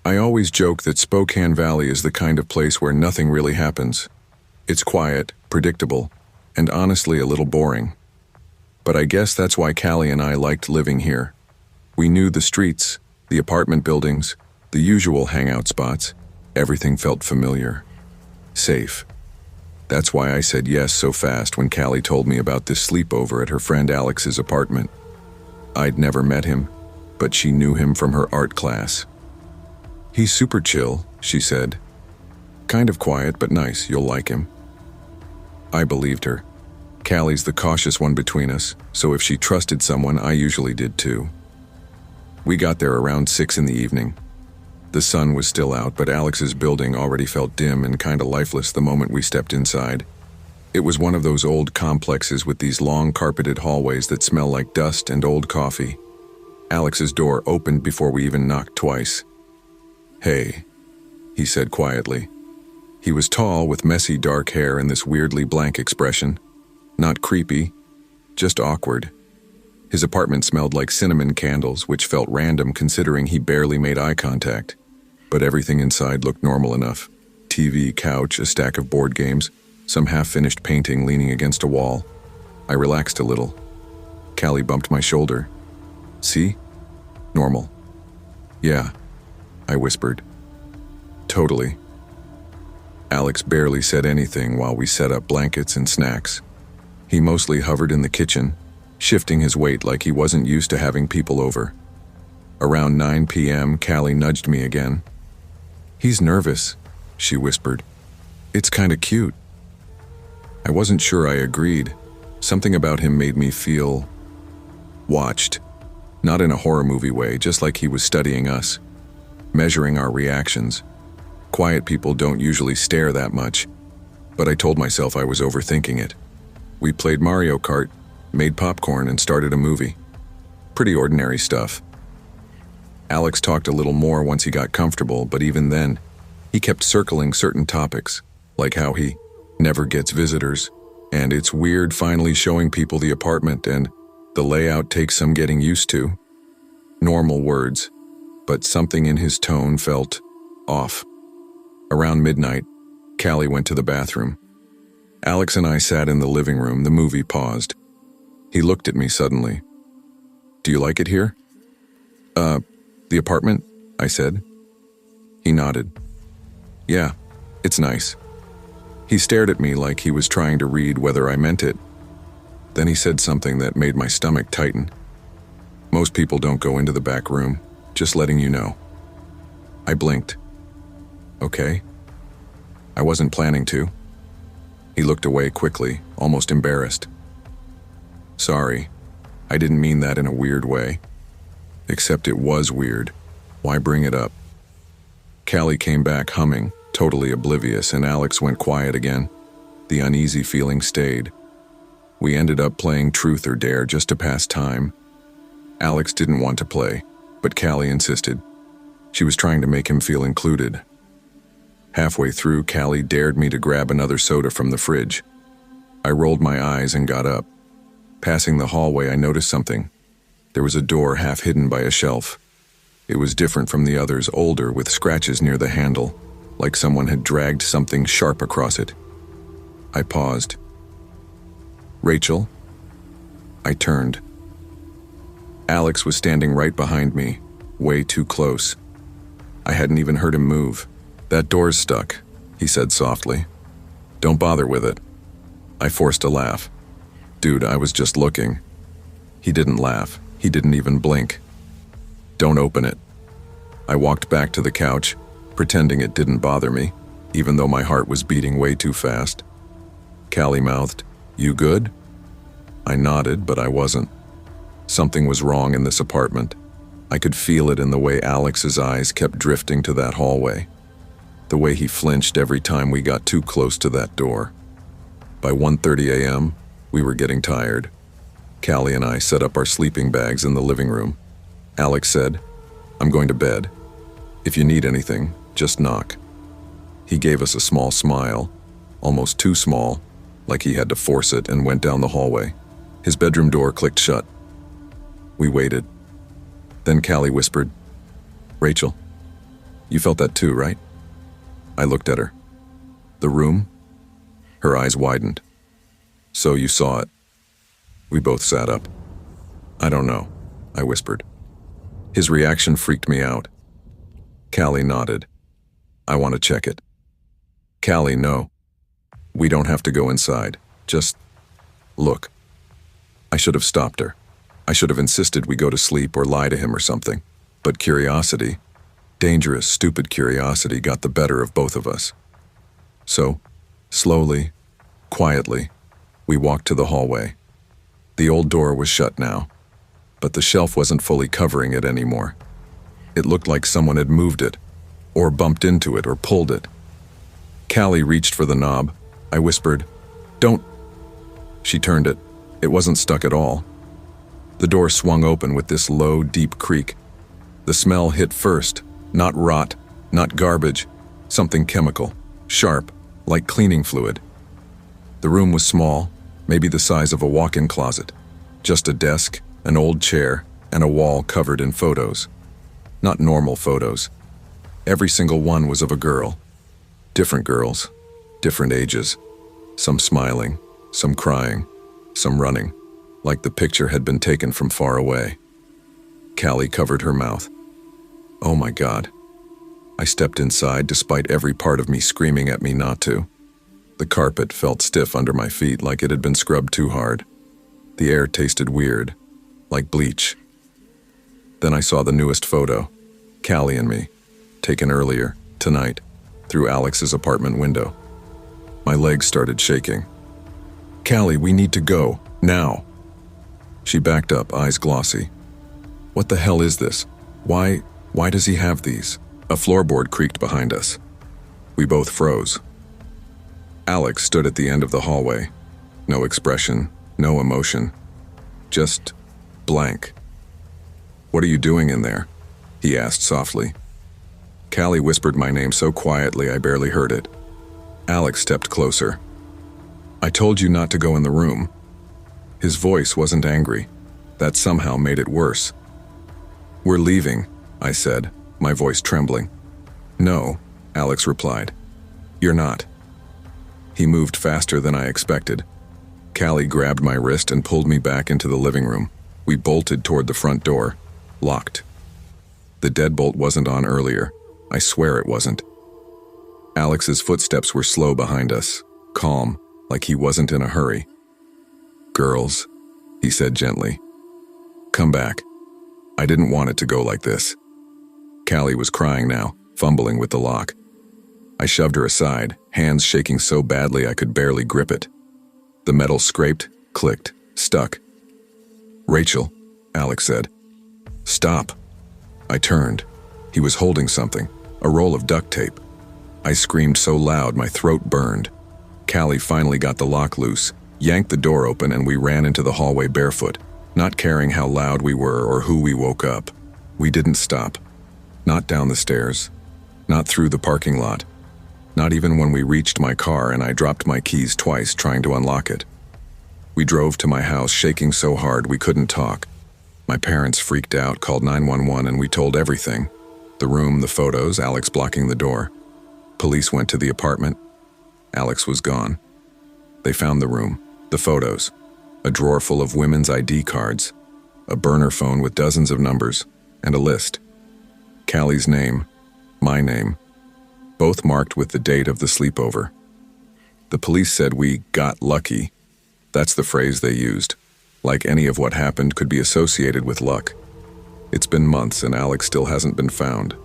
I always joke that Spokane Valley is the kind of place where nothing really happens. It's quiet, predictable, and honestly a little boring. But I guess that's why Callie and I liked living here. We knew the streets, the apartment buildings, the usual hangout spots. Everything felt familiar. Safe. That's why I said yes so fast when Callie told me about this sleepover at her friend Alex's apartment. I'd never met him, but she knew him from her art class. "He's super chill," she said. "Kind of quiet, but nice, you'll like him." I believed her. Callie's the cautious one between us, so if she trusted someone, I usually did too. We got there around 6 in the evening. The sun was still out, but Alex's building already felt dim and kinda lifeless the moment we stepped inside. It was one of those old complexes with these long carpeted hallways that smell like dust and old coffee. Alex's door opened before we even knocked twice. "Hey," he said quietly. He was tall with messy dark hair and this weirdly blank expression. Not creepy, just awkward. His apartment smelled like cinnamon candles, which felt random considering he barely made eye contact. But everything inside looked normal enough. TV, couch, a stack of board games, some half-finished painting leaning against a wall. I relaxed a little. Callie bumped my shoulder. "See? Normal." "Yeah," I whispered. "Totally." Alex barely said anything while we set up blankets and snacks. He mostly hovered in the kitchen, shifting his weight like he wasn't used to having people over. Around 9 p.m., Callie nudged me again. "He's nervous," she whispered. "It's kinda cute." I wasn't sure I agreed. Something about him made me feel watched. Not in a horror movie way, just like he was studying us, measuring our reactions. Quiet people don't usually stare that much, but I told myself I was overthinking it. We played Mario Kart, made popcorn, and started a movie. Pretty ordinary stuff. Alex talked a little more once he got comfortable, but even then, he kept circling certain topics, like how he never gets visitors, and it's weird finally showing people the apartment, and the layout takes some getting used to. Normal words, but something in his tone felt off. Around midnight, Callie went to the bathroom. Alex and I sat in the living room. The movie paused. He looked at me suddenly. "Do you like it here?" The apartment?" I said. He nodded. "Yeah, it's nice." He stared at me like he was trying to read whether I meant it. Then he said something that made my stomach tighten. "Most people don't go into the back room, just letting you know." I blinked. "Okay." I wasn't planning to. He looked away quickly, almost embarrassed. "Sorry, I didn't mean that in a weird way. Except it was weird. Why bring it up?" Callie came back humming, totally oblivious, and Alex went quiet again. The uneasy feeling stayed. We ended up playing Truth or Dare just to pass time. Alex didn't want to play, but Callie insisted. She was trying to make him feel included. Halfway through, Callie dared me to grab another soda from the fridge. I rolled my eyes and got up. Passing the hallway, I noticed something. There was a door half hidden by a shelf. It was different from the others, older, with scratches near the handle, like someone had dragged something sharp across it. I paused. "Rachel?" I turned. Alex was standing right behind me, way too close. I hadn't even heard him move. "That door's stuck," he said softly. "Don't bother with it." I forced a laugh. "Dude, I was just looking." He didn't laugh. He didn't even blink. "Don't open it." I walked back to the couch, pretending it didn't bother me, even though my heart was beating way too fast. Callie mouthed, "You good?" I nodded, but I wasn't. Something was wrong in this apartment. I could feel it in the way Alex's eyes kept drifting to that hallway, the way he flinched every time we got too close to that door. By 1:30 a.m., we were getting tired. Callie and I set up our sleeping bags in the living room. Alex said, "I'm going to bed. If you need anything, just knock." He gave us a small smile, almost too small, like he had to force it, and went down the hallway. His bedroom door clicked shut. We waited. Then Callie whispered, "Rachel." You felt that too, right? I looked at her. The room? Her eyes widened. So you saw it. We both sat up. I don't know, I whispered. His reaction freaked me out. Callie nodded. I want to check it. Callie, no. We don't have to go inside. Just look. I should have stopped her. I should have insisted we go to sleep or lie to him or something. But curiosity, dangerous, stupid curiosity, got the better of both of us. So, slowly, quietly, we walked to the hallway. The old door was shut now, but the shelf wasn't fully covering it anymore. It looked like someone had moved it, or bumped into it, or pulled it. Callie reached for the knob. I whispered, "Don't." She turned it. It wasn't stuck at all. The door swung open with this low, deep creak. The smell hit first, not rot, not garbage, something chemical, sharp, like cleaning fluid. The room was small, maybe the size of a walk-in closet. Just a desk, an old chair, and a wall covered in photos. Not normal photos. Every single one was of a girl. Different girls, different ages. Some smiling, some crying, some running, like the picture had been taken from far away. Callie covered her mouth. Oh my God. I stepped inside despite every part of me screaming at me not to. The carpet felt stiff under my feet like it had been scrubbed too hard. The air tasted weird, like bleach. Then I saw the newest photo, Callie and me, taken earlier, tonight, through Alex's apartment window. My legs started shaking. Callie, we need to go, now. She backed up, eyes glossy. What the hell is this? Why does he have these? A floorboard creaked behind us. We both froze. Alex stood at the end of the hallway. No expression, no emotion. Just blank. What are you doing in there? He asked softly. Callie whispered my name so quietly I barely heard it. Alex stepped closer. I told you not to go in the room. His voice wasn't angry. That somehow made it worse. We're leaving, I said, my voice trembling. No, Alex replied. You're not. He moved faster than I expected. Callie grabbed my wrist and pulled me back into the living room. We bolted toward the front door, locked. The deadbolt wasn't on earlier. I swear it wasn't. Alex's footsteps were slow behind us, calm, like he wasn't in a hurry. Girls, he said gently. Come back. I didn't want it to go like this. Callie was crying now, fumbling with the lock. I shoved her aside, hands shaking so badly I could barely grip it. The metal scraped, clicked, stuck. Rachel, Alex said. Stop. I turned. He was holding something, a roll of duct tape. I screamed so loud my throat burned. Callie finally got the lock loose, yanked the door open, and we ran into the hallway barefoot, not caring how loud we were or who we woke up. We didn't stop. Not down the stairs. Not through the parking lot. Not even when we reached my car and I dropped my keys twice trying to unlock it. We drove to my house shaking so hard we couldn't talk. My parents freaked out, called 911, and we told everything. The room, the photos, Alex blocking the door. Police went to the apartment. Alex was gone. They found the room, the photos, a drawer full of women's ID cards, a burner phone with dozens of numbers, and a list. Callie's name, my name, both marked with the date of the sleepover. The police said we got lucky. That's the phrase they used. Like any of what happened could be associated with luck. It's been months and Alex still hasn't been found.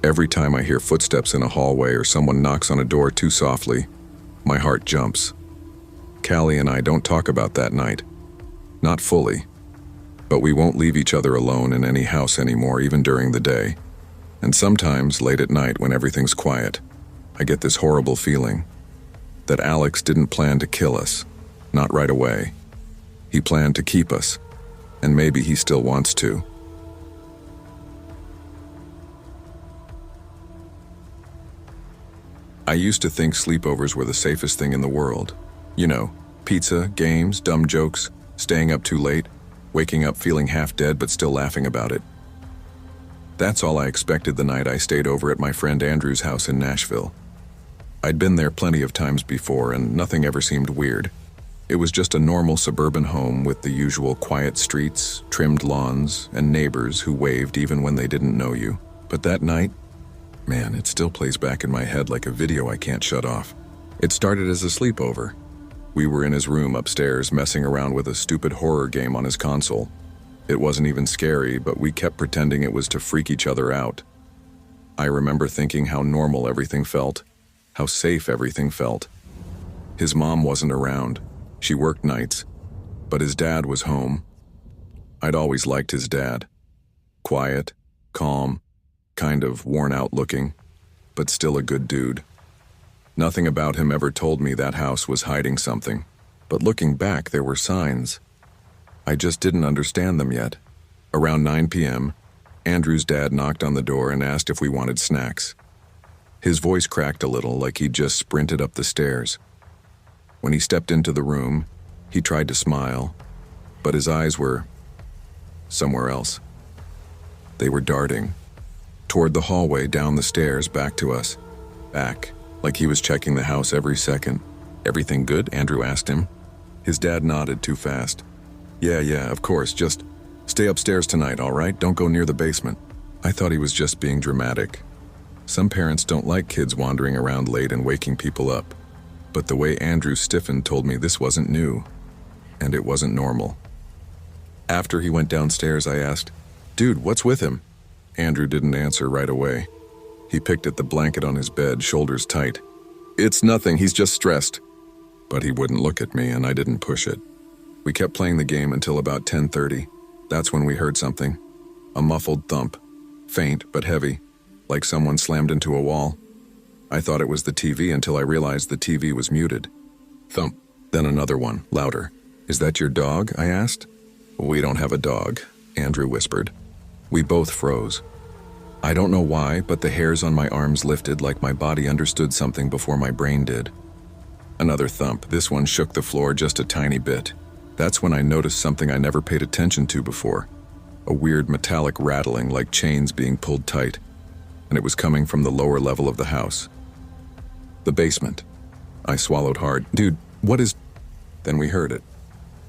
Every time I hear footsteps in a hallway or someone knocks on a door too softly, my heart jumps. Callie and I don't talk about that night. Not fully. But we won't leave each other alone in any house anymore, even during the day. And sometimes, late at night when everything's quiet, I get this horrible feeling that Alex didn't plan to kill us, not right away. He planned to keep us, and maybe he still wants to. I used to think sleepovers were the safest thing in the world. You know, pizza, games, dumb jokes, staying up too late, waking up feeling half dead but still laughing about it. That's all I expected the night I stayed over at my friend Andrew's house in Nashville. I'd been there plenty of times before and nothing ever seemed weird. It was just a normal suburban home with the usual quiet streets, trimmed lawns, and neighbors who waved even when they didn't know you. But that night, man, it still plays back in my head like a video I can't shut off. It started as a sleepover. We were in his room upstairs messing around with a stupid horror game on his console. It wasn't even scary, but we kept pretending it was to freak each other out. I remember thinking how normal everything felt, how safe everything felt. His mom wasn't around. She worked nights, but his dad was home. I'd always liked his dad. Quiet, calm, kind of worn out looking, but still a good dude. Nothing about him ever told me that house was hiding something, but looking back there were signs. I just didn't understand them yet. Around 9 p.m., Andrew's dad knocked on the door and asked if we wanted snacks. His voice cracked a little like he'd just sprinted up the stairs. When he stepped into the room, he tried to smile, but his eyes were somewhere else. They were darting toward the hallway, down the stairs, back to us. Back, like he was checking the house every second. "Everything good?" Andrew asked him. His dad nodded too fast. Yeah, of course, just stay upstairs tonight, all right? Don't go near the basement." I thought he was just being dramatic. Some parents don't like kids wandering around late and waking people up. But the way Andrew stiffened told me this wasn't new, and it wasn't normal. After he went downstairs, I asked, "Dude, what's with him?" Andrew didn't answer right away. He picked at the blanket on his bed, shoulders tight. "It's nothing, he's just stressed." But he wouldn't look at me, and I didn't push it. We kept playing the game until about 10:30. That's when we heard something. A muffled thump. Faint, but heavy, like someone slammed into a wall. I thought it was the TV until I realized the TV was muted. Thump. Then another one, louder. "Is that your dog?" I asked. "We don't have a dog," Andrew whispered. We both froze. I don't know why, but the hairs on my arms lifted like my body understood something before my brain did. Another thump. This one shook the floor just a tiny bit. That's when I noticed something I never paid attention to before. A weird metallic rattling like chains being pulled tight, and it was coming from the lower level of the house. The basement. I swallowed hard. "Dude, what is—" Then we heard it.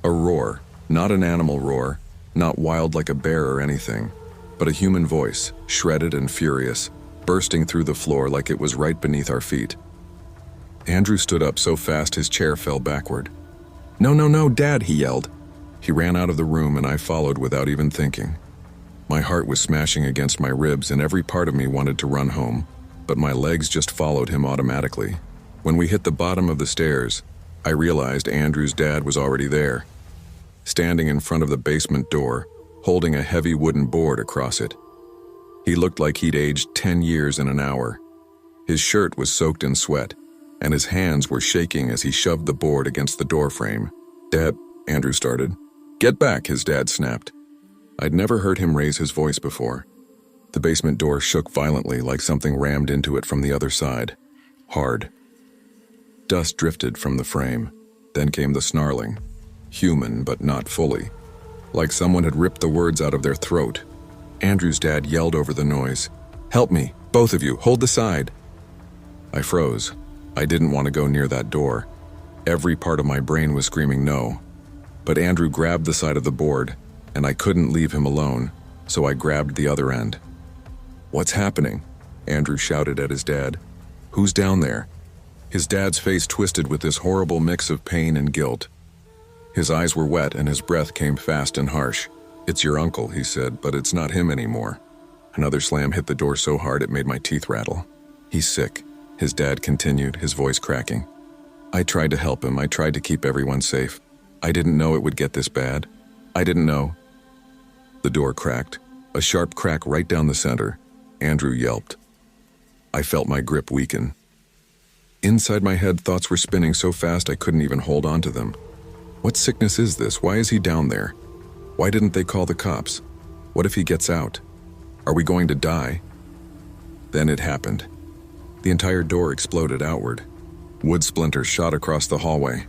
A roar. Not an animal roar, not wild like a bear or anything, but a human voice, shredded and furious, bursting through the floor like it was right beneath our feet. Andrew stood up so fast his chair fell backward. No, Dad," he yelled. He ran out of the room and I followed without even thinking. My heart was smashing against my ribs and every part of me wanted to run home, but my legs just followed him automatically. When we hit the bottom of the stairs, I realized Andrew's dad was already there, standing in front of the basement door, holding a heavy wooden board across it. He looked like he'd aged 10 years in an hour. His shirt was soaked in sweat, and his hands were shaking as he shoved the board against the door frame. "Dad," Andrew started. "Get back," his dad snapped. I'd never heard him raise his voice before. The basement door shook violently like something rammed into it from the other side. Hard. Dust drifted from the frame. Then came the snarling. Human, but not fully. Like someone had ripped the words out of their throat. Andrew's dad yelled over the noise. "Help me, both of you, hold the side." I froze. I didn't want to go near that door. Every part of my brain was screaming no. But Andrew grabbed the side of the board, and I couldn't leave him alone, so I grabbed the other end. "What's happening?" Andrew shouted at his dad. "Who's down there?" His dad's face twisted with this horrible mix of pain and guilt. His eyes were wet and his breath came fast and harsh. "It's your uncle," he said, "but it's not him anymore." Another slam hit the door so hard it made my teeth rattle. "He's sick," his dad continued, his voice cracking. "I tried to help him. I tried to keep everyone safe. I didn't know it would get this bad. I didn't know." The door cracked, a sharp crack right down the center. Andrew yelped. I felt my grip weaken. Inside my head, thoughts were spinning so fast I couldn't even hold on to them. What sickness is this? Why is he down there? Why didn't they call the cops? What if he gets out? Are we going to die? Then it happened. The entire door exploded outward. Wood splinters shot across the hallway.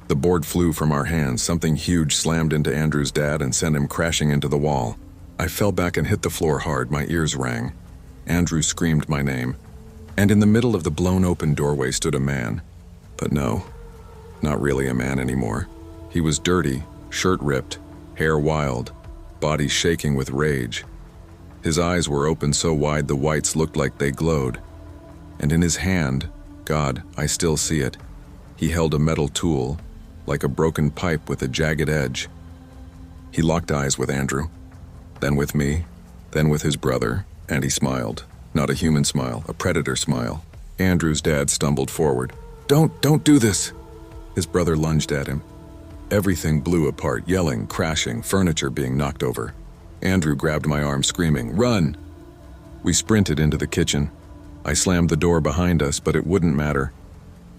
The board flew from our hands. Something huge slammed into Andrew's dad and sent him crashing into the wall. I fell back and hit the floor hard. My ears rang. Andrew screamed my name. And in the middle of the blown open doorway stood a man. But no, not really a man anymore. He was dirty, shirt ripped, hair wild, body shaking with rage. His eyes were open so wide the whites looked like they glowed. And in his hand, God, I still see it, he held a metal tool, like a broken pipe with a jagged edge. He locked eyes with Andrew, then with me, then with his brother, and he smiled. Not a human smile, a predator smile. Andrew's dad stumbled forward. Don't do this! His brother lunged at him. Everything blew apart, yelling, crashing, furniture being knocked over. Andrew grabbed my arm, screaming, "Run!" We sprinted into the kitchen. I slammed the door behind us, but it wouldn't matter.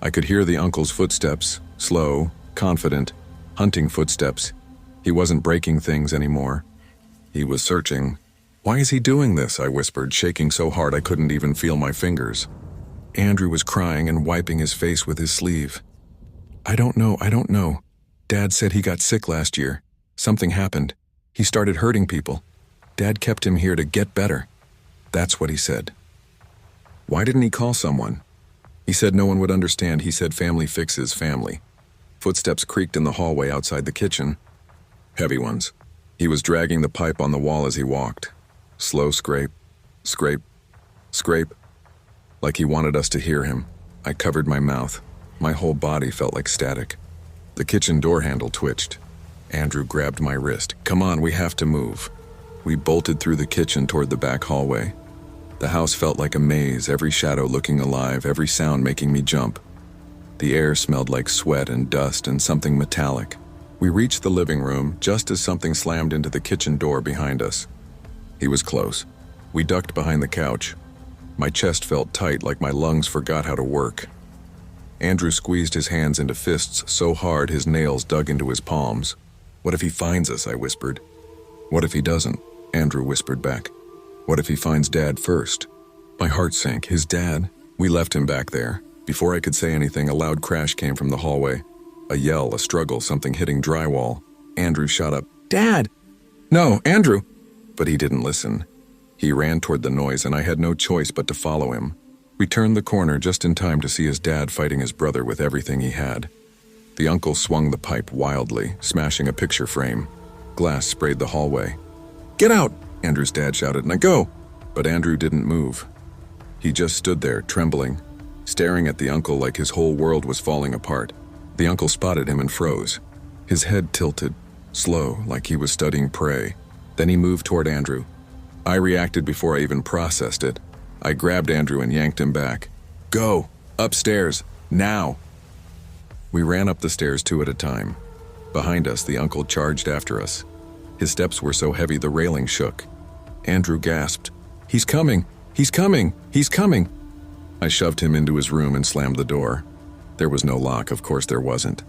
I could hear the uncle's footsteps, slow, confident, hunting footsteps. He wasn't breaking things anymore. He was searching. "Why is he doing this?" I whispered, shaking so hard I couldn't even feel my fingers. Andrew was crying and wiping his face with his sleeve. I don't know. Dad said he got sick last year. Something happened. He started hurting people. Dad kept him here to get better. That's what he said." "Why didn't he call someone?" "He said no one would understand. He said family fixes family." Footsteps creaked in the hallway outside the kitchen. Heavy ones. He was dragging the pipe on the wall as he walked. Slow scrape, scrape, scrape. Like he wanted us to hear him. I covered my mouth. My whole body felt like static. The kitchen door handle twitched. Andrew grabbed my wrist. "Come on, we have to move." We bolted through the kitchen toward the back hallway. The house felt like a maze, every shadow looking alive, every sound making me jump. The air smelled like sweat and dust and something metallic. We reached the living room just as something slammed into the kitchen door behind us. He was close. We ducked behind the couch. My chest felt tight, like my lungs forgot how to work. Andrew squeezed his hands into fists so hard his nails dug into his palms. "What if he finds us?" I whispered. "What if he doesn't?" Andrew whispered back. "What if he finds Dad first?" My heart sank. His dad? We left him back there. Before I could say anything, a loud crash came from the hallway. A yell, a struggle, something hitting drywall. Andrew shot up. "Dad!" "No, Andrew!" But he didn't listen. He ran toward the noise, and I had no choice but to follow him. We turned the corner just in time to see his dad fighting his brother with everything he had. The uncle swung the pipe wildly, smashing a picture frame. Glass sprayed the hallway. "Get out!" Andrew's dad shouted. "Now go!" But Andrew didn't move. He just stood there, trembling, staring at the uncle like his whole world was falling apart. The uncle spotted him and froze. His head tilted, slow, like he was studying prey. Then he moved toward Andrew. I reacted before I even processed it. I grabbed Andrew and yanked him back. "Go! Upstairs! Now!" We ran up the stairs two at a time. Behind us, the uncle charged after us. His steps were so heavy the railing shook. Andrew gasped. "He's coming! He's coming! He's coming!" I shoved him into his room and slammed the door. There was no lock, of course there wasn't.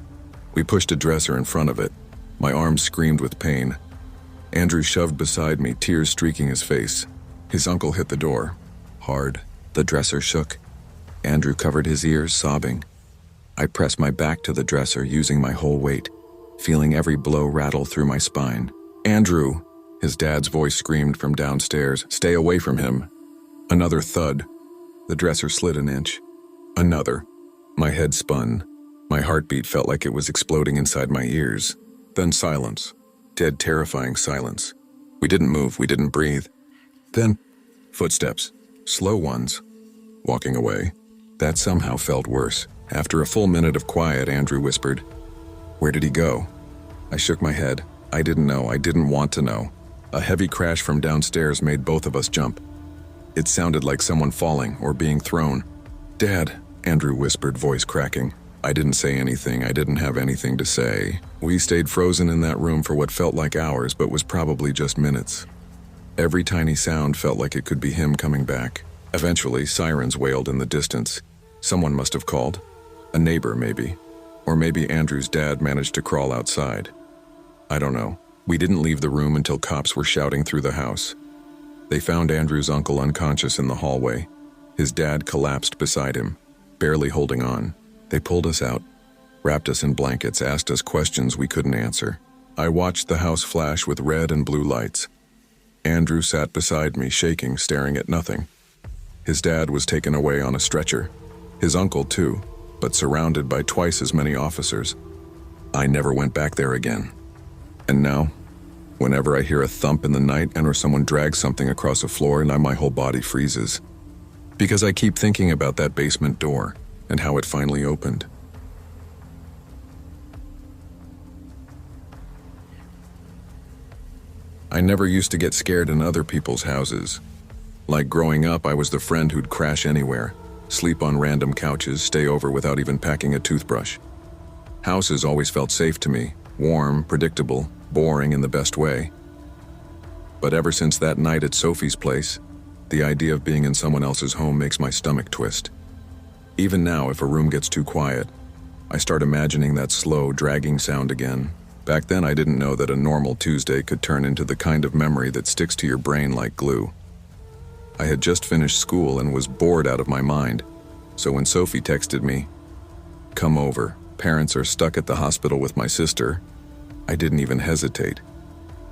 We pushed a dresser in front of it. My arms screamed with pain. Andrew shoved beside me, tears streaking his face. His uncle hit the door. Hard. The dresser shook. Andrew covered his ears, sobbing. I pressed my back to the dresser, using my whole weight, feeling every blow rattle through my spine. "Andrew!" His dad's voice screamed from downstairs. "Stay away from him." Another thud. The dresser slid an inch. Another. My head spun. My heartbeat felt like it was exploding inside my ears. Then silence. Dead, terrifying silence. We didn't move, we didn't breathe. Then, footsteps. Slow ones. Walking away. That somehow felt worse. After a full minute of quiet, Andrew whispered, "Where did he go?" I shook my head. I didn't know. I didn't want to know. A heavy crash from downstairs made both of us jump. It sounded like someone falling or being thrown. "Dad," Andrew whispered, voice cracking. I didn't say anything. I didn't have anything to say. We stayed frozen in that room for what felt like hours, but was probably just minutes. Every tiny sound felt like it could be him coming back. Eventually, sirens wailed in the distance. Someone must have called. A neighbor, maybe. Or maybe Andrew's dad managed to crawl outside. I don't know. We didn't leave the room until cops were shouting through the house. They found Andrew's uncle unconscious in the hallway. His dad collapsed beside him, barely holding on. They pulled us out, wrapped us in blankets, asked us questions we couldn't answer. I watched the house flash with red and blue lights. Andrew sat beside me, shaking, staring at nothing. His dad was taken away on a stretcher. His uncle, too, but surrounded by twice as many officers. I never went back there again. And now, whenever I hear a thump in the night and or someone drags something across a floor, and my whole body freezes. Because I keep thinking about that basement door and how it finally opened. I never used to get scared in other people's houses. Like growing up, I was the friend who'd crash anywhere, sleep on random couches, stay over without even packing a toothbrush. Houses always felt safe to me, warm, predictable, boring in the best way. But ever since that night at Sophie's place, the idea of being in someone else's home makes my stomach twist. Even now, if a room gets too quiet, I start imagining that slow, dragging sound again. Back then, I didn't know that a normal Tuesday could turn into the kind of memory that sticks to your brain like glue. I had just finished school and was bored out of my mind, so when Sophie texted me, "Come over, parents are stuck at the hospital with my sister," I didn't even hesitate.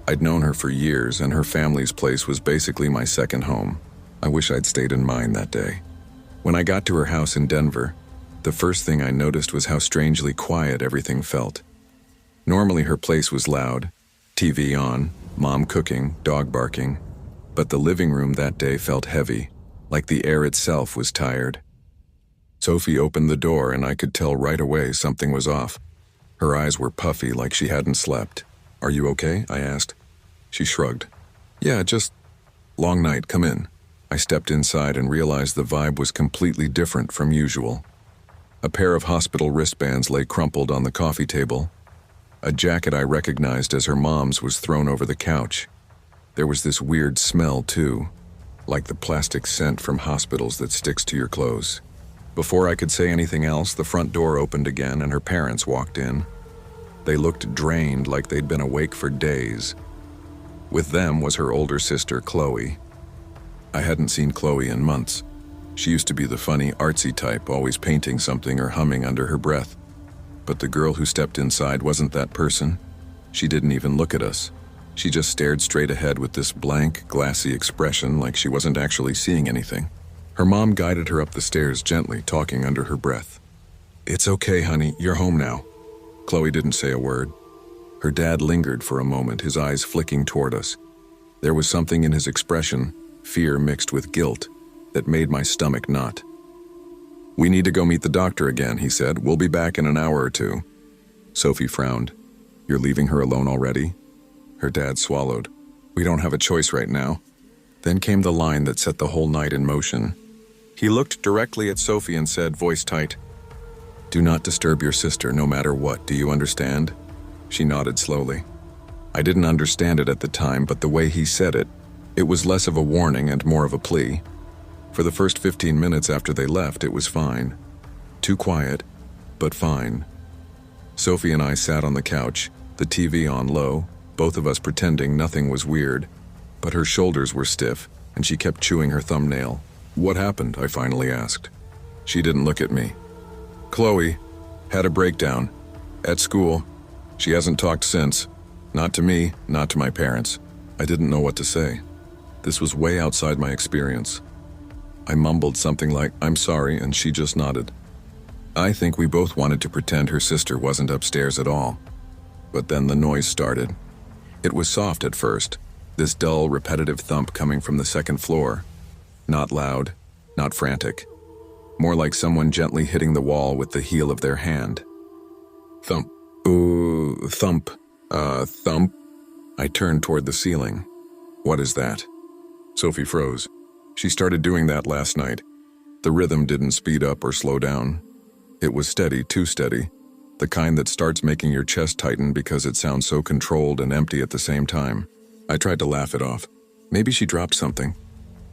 I'd known her for years, and her family's place was basically my second home. I wish I'd stayed in mine that day. When I got to her house in Denver, the first thing I noticed was how strangely quiet everything felt. Normally her place was loud, TV on, mom cooking, dog barking, but the living room that day felt heavy, like the air itself was tired. Sophie opened the door and I could tell right away something was off. Her eyes were puffy like she hadn't slept. "Are you okay?" I asked. She shrugged. "Yeah, just long night, come in." I stepped inside and realized the vibe was completely different from usual. A pair of hospital wristbands lay crumpled on the coffee table. A jacket I recognized as her mom's was thrown over the couch. There was this weird smell too, like the plastic scent from hospitals that sticks to your clothes. Before I could say anything else, the front door opened again and her parents walked in. They looked drained, like they'd been awake for days. With them was her older sister, Chloe. I hadn't seen Chloe in months. She used to be the funny, artsy type, always painting something or humming under her breath. But the girl who stepped inside wasn't that person. She didn't even look at us. She just stared straight ahead with this blank, glassy expression like she wasn't actually seeing anything. Her mom guided her up the stairs gently, talking under her breath. "It's okay, honey, you're home now." Chloe didn't say a word. Her dad lingered for a moment, his eyes flicking toward us. There was something in his expression, fear mixed with guilt, that made my stomach knot. "We need to go meet the doctor again," he said. "We'll be back in an hour or two." Sophie frowned. "You're leaving her alone already?" Her dad swallowed. "We don't have a choice right now." Then came the line that set the whole night in motion. He looked directly at Sophie and said, voice tight, "Do not disturb your sister no matter what, do you understand?" She nodded slowly. I didn't understand it at the time, but the way he said it, it was less of a warning and more of a plea. For the first 15 minutes after they left, it was fine. Too quiet, but fine. Sophie and I sat on the couch, the TV on low, both of us pretending nothing was weird, but her shoulders were stiff, and she kept chewing her thumbnail. "What happened?" I finally asked. She didn't look at me. "Chloe had a breakdown. At school. She hasn't talked since. Not to me, not to my parents." I didn't know what to say. This was way outside my experience. I mumbled something like, "I'm sorry," and she just nodded. I think we both wanted to pretend her sister wasn't upstairs at all. But then the noise started. It was soft at first, this dull, repetitive thump coming from the second floor. Not loud, not frantic. More like someone gently hitting the wall with the heel of their hand. Thump. Ooh, thump. Thump. I turned toward the ceiling. "What is that?" Sophie froze. She started doing that last night. The rhythm didn't speed up or slow down. It was steady, too steady. The kind that starts making your chest tighten because it sounds so controlled and empty at the same time. I tried to laugh it off. Maybe she dropped something.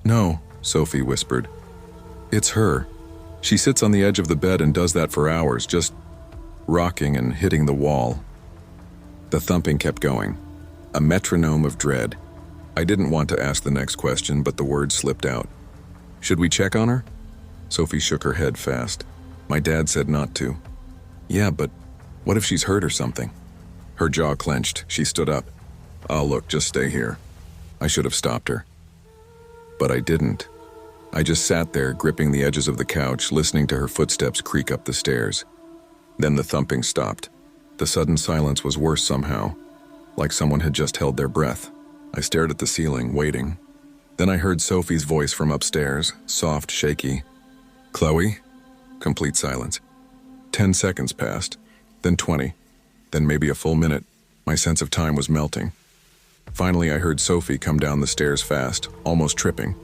"No," Sophie whispered. "It's her. She sits on the edge of the bed and does that for hours, just rocking and hitting the wall." The thumping kept going, a metronome of dread. I didn't want to ask the next question, but the words slipped out. "Should we check on her?" Sophie shook her head fast. My dad said not to. "Yeah, but what if she's hurt or something?" Her jaw clenched. She stood up. "Oh, look, just stay here." I should have stopped her. But I didn't. I just sat there, gripping the edges of the couch, listening to her footsteps creak up the stairs. Then the thumping stopped. The sudden silence was worse somehow, like someone had just held their breath. I stared at the ceiling, waiting. Then I heard Sophie's voice from upstairs, soft, shaky. "Chloe?" Complete silence. 10 seconds passed, then 20, then maybe a full minute. My sense of time was melting. Finally, I heard Sophie come down the stairs fast, almost tripping.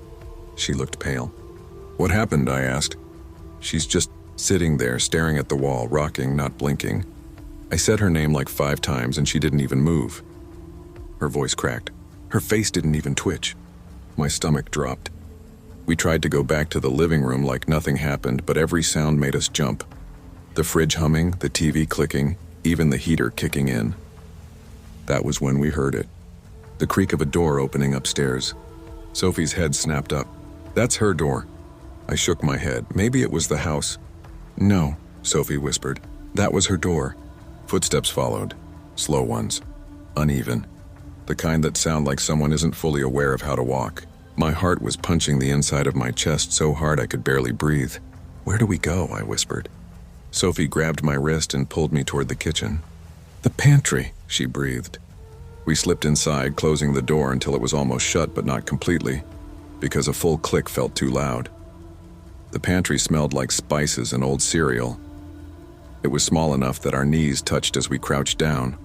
She looked pale. "What happened?" I asked. "She's just sitting there, staring at the wall, rocking, not blinking." I said her name like 5 times and she didn't even move. Her voice cracked. Her face didn't even twitch. My stomach dropped. We tried to go back to the living room like nothing happened, but every sound made us jump. The fridge humming, the TV clicking, even the heater kicking in. That was when we heard it. The creak of a door opening upstairs. Sophie's head snapped up. "That's her door." I shook my head. Maybe it was the house. "No," Sophie whispered. "That was her door." Footsteps followed. Slow ones. Uneven. The kind that sound like someone isn't fully aware of how to walk. My heart was punching the inside of my chest so hard I could barely breathe. "Where do we go?" I whispered. Sophie grabbed my wrist and pulled me toward the kitchen. "The pantry," she breathed. We slipped inside, closing the door until it was almost shut, but not completely, because a full click felt too loud. The pantry smelled like spices and old cereal. It was small enough that our knees touched as we crouched down.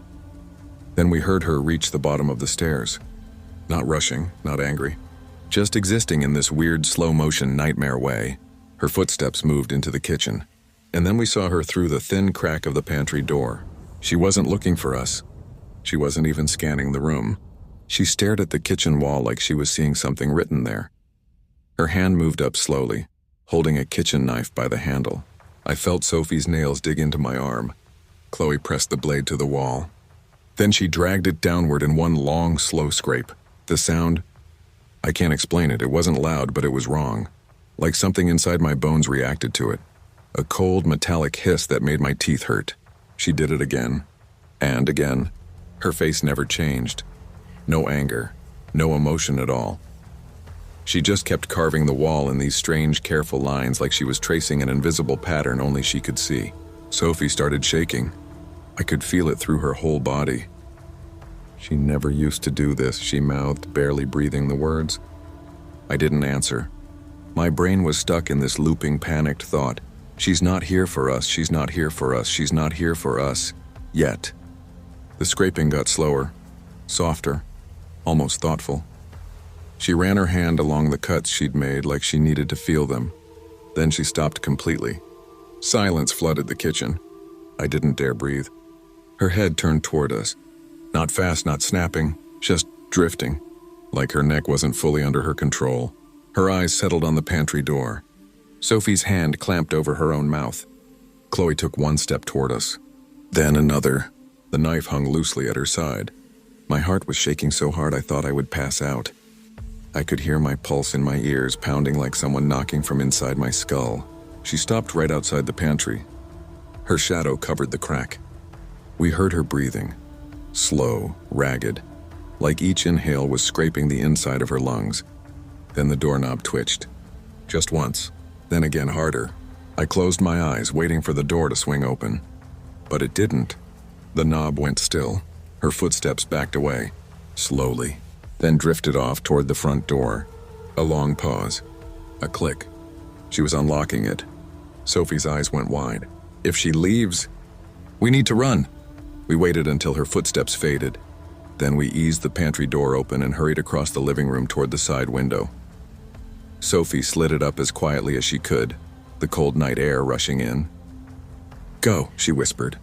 Then we heard her reach the bottom of the stairs. Not rushing, not angry. Just existing in this weird slow-motion nightmare way. Her footsteps moved into the kitchen. And then we saw her through the thin crack of the pantry door. She wasn't looking for us. She wasn't even scanning the room. She stared at the kitchen wall like she was seeing something written there. Her hand moved up slowly, holding a kitchen knife by the handle. I felt Sophie's nails dig into my arm. Chloe pressed the blade to the wall. Then she dragged it downward in one long, slow scrape. The sound, I can't explain it. It wasn't loud, but it was wrong. Like something inside my bones reacted to it. A cold, metallic hiss that made my teeth hurt. She did it again. And again. Her face never changed. No anger. No emotion at all. She just kept carving the wall in these strange, careful lines like she was tracing an invisible pattern only she could see. Sophie started shaking. I could feel it through her whole body. "She never used to do this," she mouthed, barely breathing the words. I didn't answer. My brain was stuck in this looping, panicked thought. She's not here for us, she's not here for us, she's not here for us. Yet. The scraping got slower, softer, almost thoughtful. She ran her hand along the cuts she'd made like she needed to feel them. Then she stopped completely. Silence flooded the kitchen. I didn't dare breathe. Her head turned toward us. Not fast, not snapping, just drifting, like her neck wasn't fully under her control. Her eyes settled on the pantry door. Sophie's hand clamped over her own mouth. Chloe took one step toward us. Then another. The knife hung loosely at her side. My heart was shaking so hard I thought I would pass out. I could hear my pulse in my ears pounding like someone knocking from inside my skull. She stopped right outside the pantry. Her shadow covered the crack. We heard her breathing. Slow, ragged, like each inhale was scraping the inside of her lungs. Then the doorknob twitched. Just once, then again harder. I closed my eyes, waiting for the door to swing open. But it didn't. The knob went still. Her footsteps backed away, slowly, then drifted off toward the front door. A long pause. A click. She was unlocking it. Sophie's eyes went wide. If she leaves, we need to run. We waited until her footsteps faded. Then we eased the pantry door open and hurried across the living room toward the side window. Sophie slid it up as quietly as she could, the cold night air rushing in. "Go," she whispered.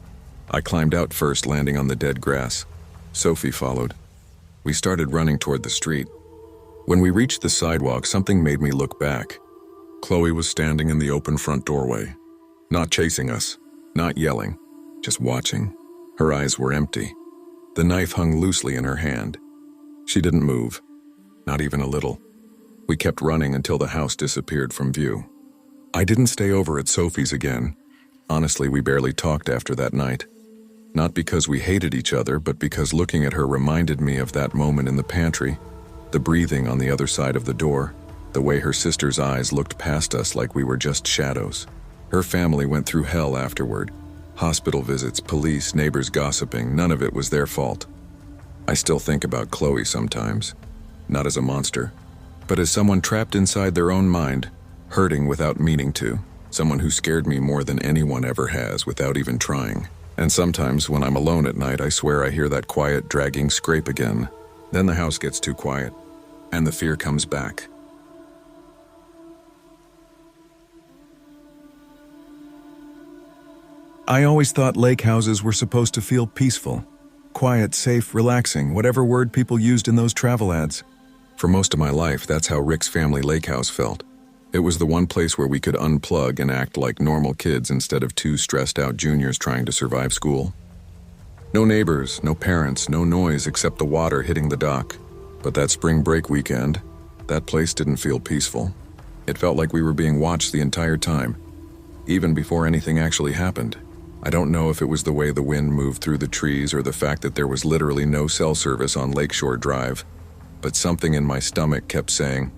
I climbed out first, landing on the dead grass. Sophie followed. We started running toward the street. When we reached the sidewalk, something made me look back. Chloe was standing in the open front doorway, not chasing us, not yelling, just watching. Her eyes were empty. The knife hung loosely in her hand. She didn't move, not even a little. We kept running until the house disappeared from view. I didn't stay over at Sophie's again. Honestly, we barely talked after that night. Not because we hated each other, but because looking at her reminded me of that moment in the pantry. The breathing on the other side of the door, the way her sister's eyes looked past us like we were just shadows. Her family went through hell afterward. Hospital visits, police, neighbors gossiping, none of it was their fault. I still think about Chloe sometimes, not as a monster, but as someone trapped inside their own mind, hurting without meaning to, someone who scared me more than anyone ever has without even trying. And sometimes when I'm alone at night, I swear I hear that quiet, dragging scrape again. Then the house gets too quiet, and the fear comes back. I always thought lake houses were supposed to feel peaceful. Quiet, safe, relaxing, whatever word people used in those travel ads. For most of my life, that's how Rick's family lake house felt. It was the one place where we could unplug and act like normal kids instead of two stressed-out juniors trying to survive school. No neighbors, no parents, no noise except the water hitting the dock. But that spring break weekend, that place didn't feel peaceful. It felt like we were being watched the entire time, even before anything actually happened. I don't know if it was the way the wind moved through the trees or the fact that there was literally no cell service on Lakeshore Drive, but something in my stomach kept saying,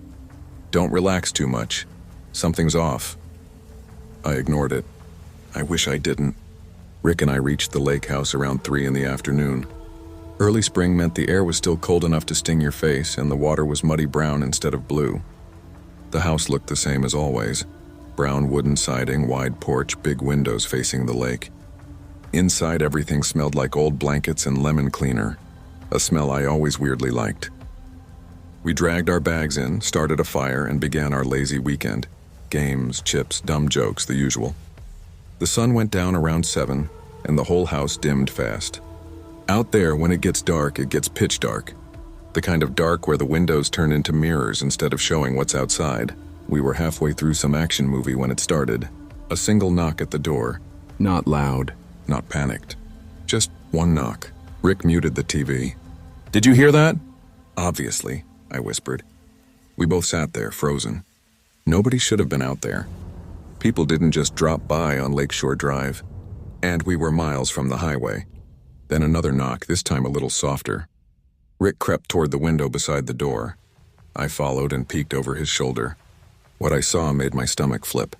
"Don't relax too much. Something's off." I ignored it. I wish I didn't. Rick and I reached the lake house around 3 in the afternoon. Early spring meant the air was still cold enough to sting your face and the water was muddy brown instead of blue. The house looked the same as always. Brown wooden siding, wide porch, big windows facing the lake. Inside, everything smelled like old blankets and lemon cleaner, a smell I always weirdly liked. We dragged our bags in, started a fire, and began our lazy weekend. Games, chips, dumb jokes, the usual. The sun went down around 7, and the whole house dimmed fast. Out there, when it gets dark, it gets pitch dark. The kind of dark where the windows turn into mirrors instead of showing what's outside. We were halfway through some action movie when it started. A single knock at the door. Not loud, not panicked. Just one knock. Rick muted the TV. "Did you hear that?" "Obviously," I whispered. We both sat there, frozen. Nobody should have been out there. People didn't just drop by on Lakeshore Drive. And we were miles from the highway. Then another knock, this time a little softer. Rick crept toward the window beside the door. I followed and peeked over his shoulder. What I saw made my stomach flip.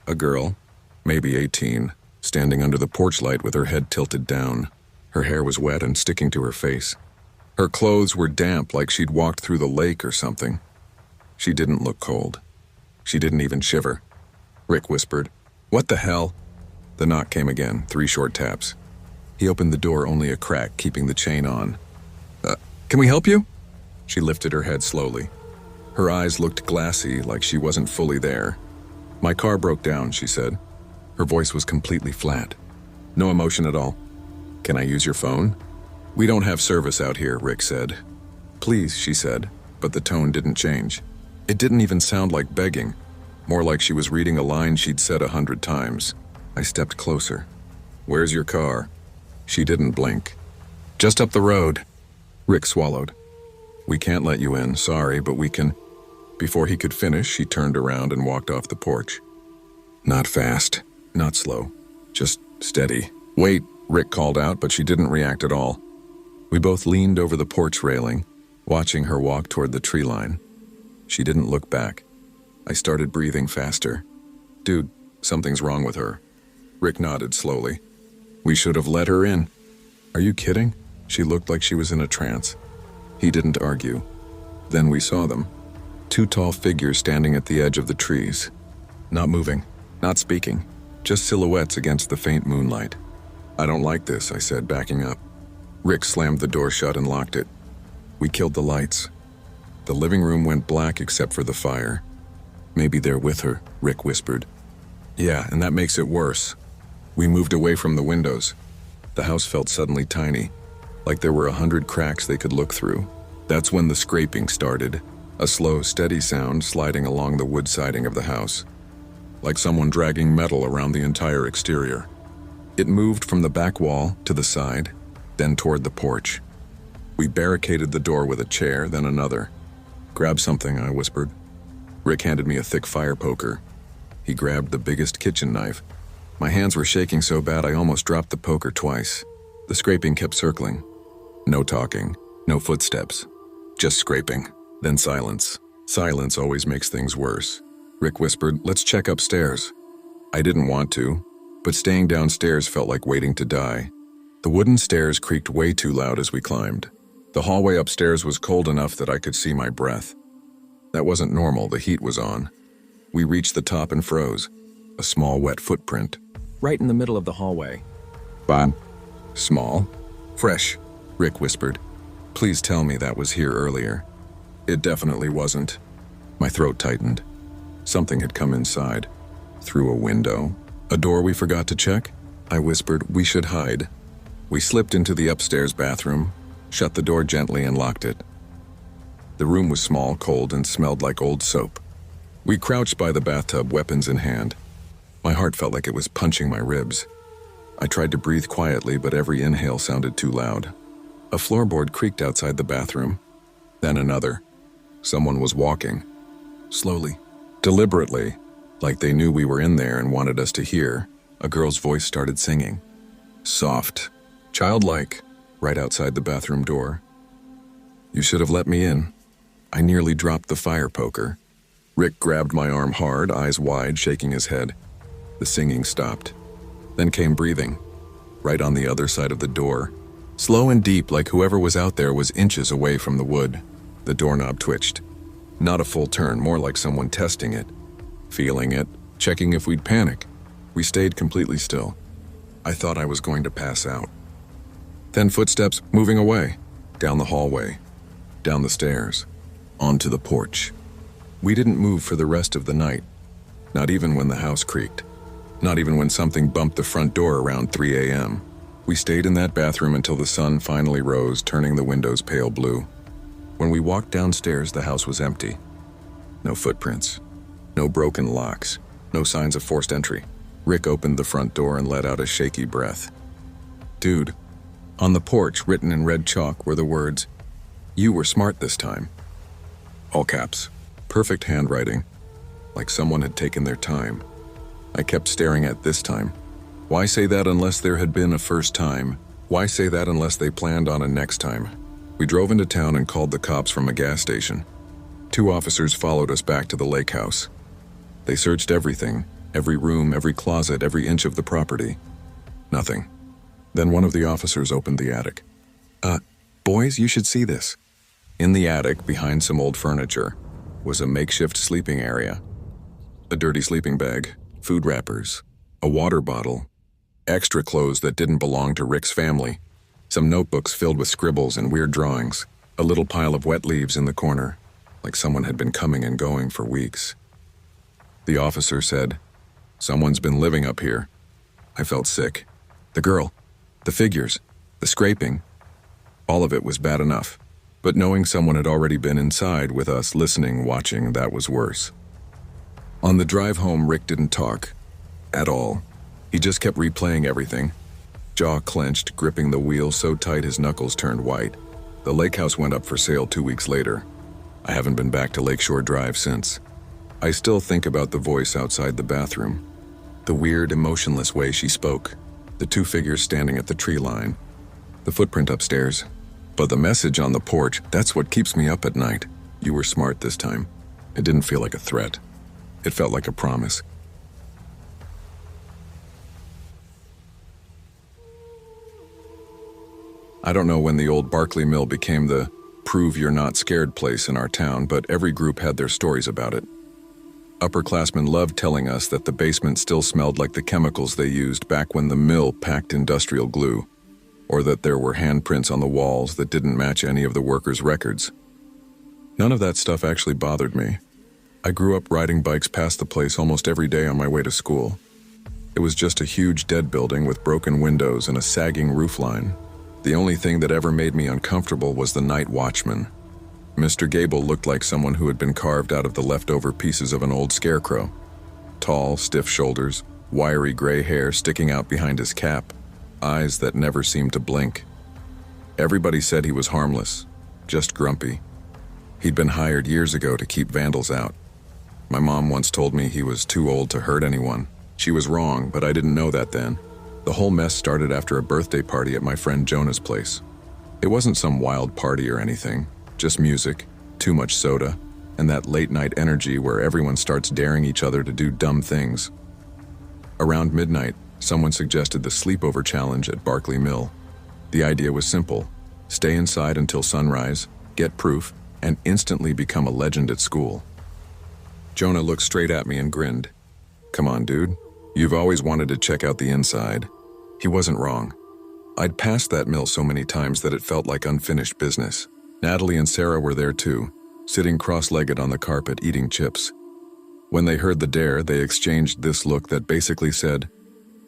A girl, maybe 18, standing under the porch light with her head tilted down. Her hair was wet and sticking to her face. Her clothes were damp like she'd walked through the lake or something. She didn't look cold. She didn't even shiver. Rick whispered, "What the hell?" The knock came again, 3 short taps. He opened the door only a crack, keeping the chain on. Can we help you?" She lifted her head slowly. Her eyes looked glassy, like she wasn't fully there. "My car broke down," she said. Her voice was completely flat. No emotion at all. "Can I use your phone?" "We don't have service out here," Rick said. "Please," she said, but the tone didn't change. It didn't even sound like begging, more like she was reading a line she'd said 100 times. I stepped closer. "Where's your car?" She didn't blink. "Just up the road." Rick swallowed. "We can't let you in, sorry, but we can..." Before he could finish, she turned around and walked off the porch. Not fast, not slow, just steady. "Wait," Rick called out, but she didn't react at all. We both leaned over the porch railing, watching her walk toward the tree line. She didn't look back. I started breathing faster. "Dude, something's wrong with her." Rick nodded slowly. "We should have let her in." "Are you kidding?" She looked like she was in a trance. He didn't argue. Then we saw them. 2 tall figures standing at the edge of the trees. Not moving, not speaking, just silhouettes against the faint moonlight. "I don't like this," I said, backing up. Rick slammed the door shut and locked it. We killed the lights. The living room went black except for the fire. "Maybe they're with her," Rick whispered. "Yeah, and that makes it worse." We moved away from the windows. The house felt suddenly tiny, like there were 100 cracks they could look through. That's when the scraping started, a slow, steady sound sliding along the wood siding of the house, like someone dragging metal around the entire exterior. It moved from the back wall to the side, then toward the porch. We barricaded the door with a chair, then another. "Grab something," I whispered. Rick handed me a thick fire poker. He grabbed the biggest kitchen knife. My hands were shaking so bad I almost dropped the poker twice. The scraping kept circling. No talking, no footsteps, just scraping. Then silence. Silence always makes things worse. Rick whispered, "Let's check upstairs." I didn't want to, but staying downstairs felt like waiting to die. The wooden stairs creaked way too loud as we climbed. The hallway upstairs was cold enough that I could see my breath. That wasn't normal, the heat was on. We reached the top and froze. A small wet footprint. Right in the middle of the hallway. Bob. Small. Fresh, Rick whispered. Please tell me that was here earlier. It definitely wasn't. My throat tightened. Something had come inside. Through a window. A door we forgot to check? I whispered, we should hide. We slipped into the upstairs bathroom, shut the door gently and locked it. The room was small, cold, and smelled like old soap. We crouched by the bathtub, weapons in hand. My heart felt like it was punching my ribs. I tried to breathe quietly, but every inhale sounded too loud. A floorboard creaked outside the bathroom. Then another. Someone was walking. Slowly. Deliberately. Like they knew we were in there and wanted us to hear. A girl's voice started singing. Soft. Childlike. Right outside the bathroom door. You should have let me in. I nearly dropped the fire poker. Rick grabbed my arm hard, eyes wide, shaking his head. The singing stopped. Then came breathing. Right on the other side of the door. Slow and deep, like whoever was out there was inches away from the wood. The doorknob twitched. Not a full turn, more like someone testing it. Feeling it, checking if we'd panic. We stayed completely still. I thought I was going to pass out. Then footsteps moving away. Down the hallway. Down the stairs. Onto the porch. We didn't move for the rest of the night. Not even when the house creaked. Not even when something bumped the front door around 3 a.m. We stayed in that bathroom until the sun finally rose, turning the windows pale blue. When we walked downstairs, the house was empty. No footprints. No broken locks. No signs of forced entry. Rick opened the front door and let out a shaky breath. Dude. On the porch, written in red chalk, were the words, "You were smart this time." All caps. Perfect handwriting. Like someone had taken their time. I kept staring at this time. Why say that unless there had been a first time? Why say that unless they planned on a next time? We drove into town and called the cops from a gas station. 2 officers followed us back to the lake house. They searched everything, every room, every closet, every inch of the property. Nothing. Then one of the officers opened the attic. Boys, you should see this. In the attic, behind some old furniture, was a makeshift sleeping area. A dirty sleeping bag, food wrappers, a water bottle, extra clothes that didn't belong to Rick's family, some notebooks filled with scribbles and weird drawings, a little pile of wet leaves in the corner, like someone had been coming and going for weeks. The officer said, "Someone's been living up here." I felt sick. The girl, the figures, the scraping, all of it was bad enough. But knowing someone had already been inside with us, listening, watching, that was worse. On the drive home, Rick didn't talk. At all. He just kept replaying everything. Jaw clenched, gripping the wheel so tight his knuckles turned white. The lake house went up for sale 2 weeks later. I haven't been back to Lakeshore Drive since. I still think about the voice outside the bathroom. The weird, emotionless way she spoke. The 2 figures standing at the tree line. The footprint upstairs. But the message on the porch, that's what keeps me up at night. You were smart this time. It didn't feel like a threat. It felt like a promise. I don't know when the old Barclay Mill became the prove you're not scared place in our town, but every group had their stories about it. Upperclassmen loved telling us that the basement still smelled like the chemicals they used back when the mill packed industrial glue, or that there were handprints on the walls that didn't match any of the workers' records. None of that stuff actually bothered me. I grew up riding bikes past the place almost every day on my way to school. It was just a huge dead building with broken windows and a sagging roofline. The only thing that ever made me uncomfortable was the night watchman. Mr. Gable looked like someone who had been carved out of the leftover pieces of an old scarecrow. Tall, stiff shoulders, wiry gray hair sticking out behind his cap, eyes that never seemed to blink. Everybody said he was harmless, just grumpy. He'd been hired years ago to keep vandals out. My mom once told me he was too old to hurt anyone. She was wrong, but I didn't know that then. The whole mess started after a birthday party at my friend Jonah's place. It wasn't some wild party or anything, just music, Too much soda, and that late-night energy where everyone starts daring each other to do dumb things. Around midnight, someone suggested the sleepover challenge at Barkley Mill. The idea was simple: stay inside until sunrise, get proof, and instantly become a legend at school. Jonah looked straight at me and grinned. "Come on, dude. You've always wanted to check out the inside." He wasn't wrong. I'd passed that mill so many times that it felt like unfinished business. Natalie and Sarah were there too, sitting cross-legged on the carpet eating chips. When they heard the dare, they exchanged this look that basically said,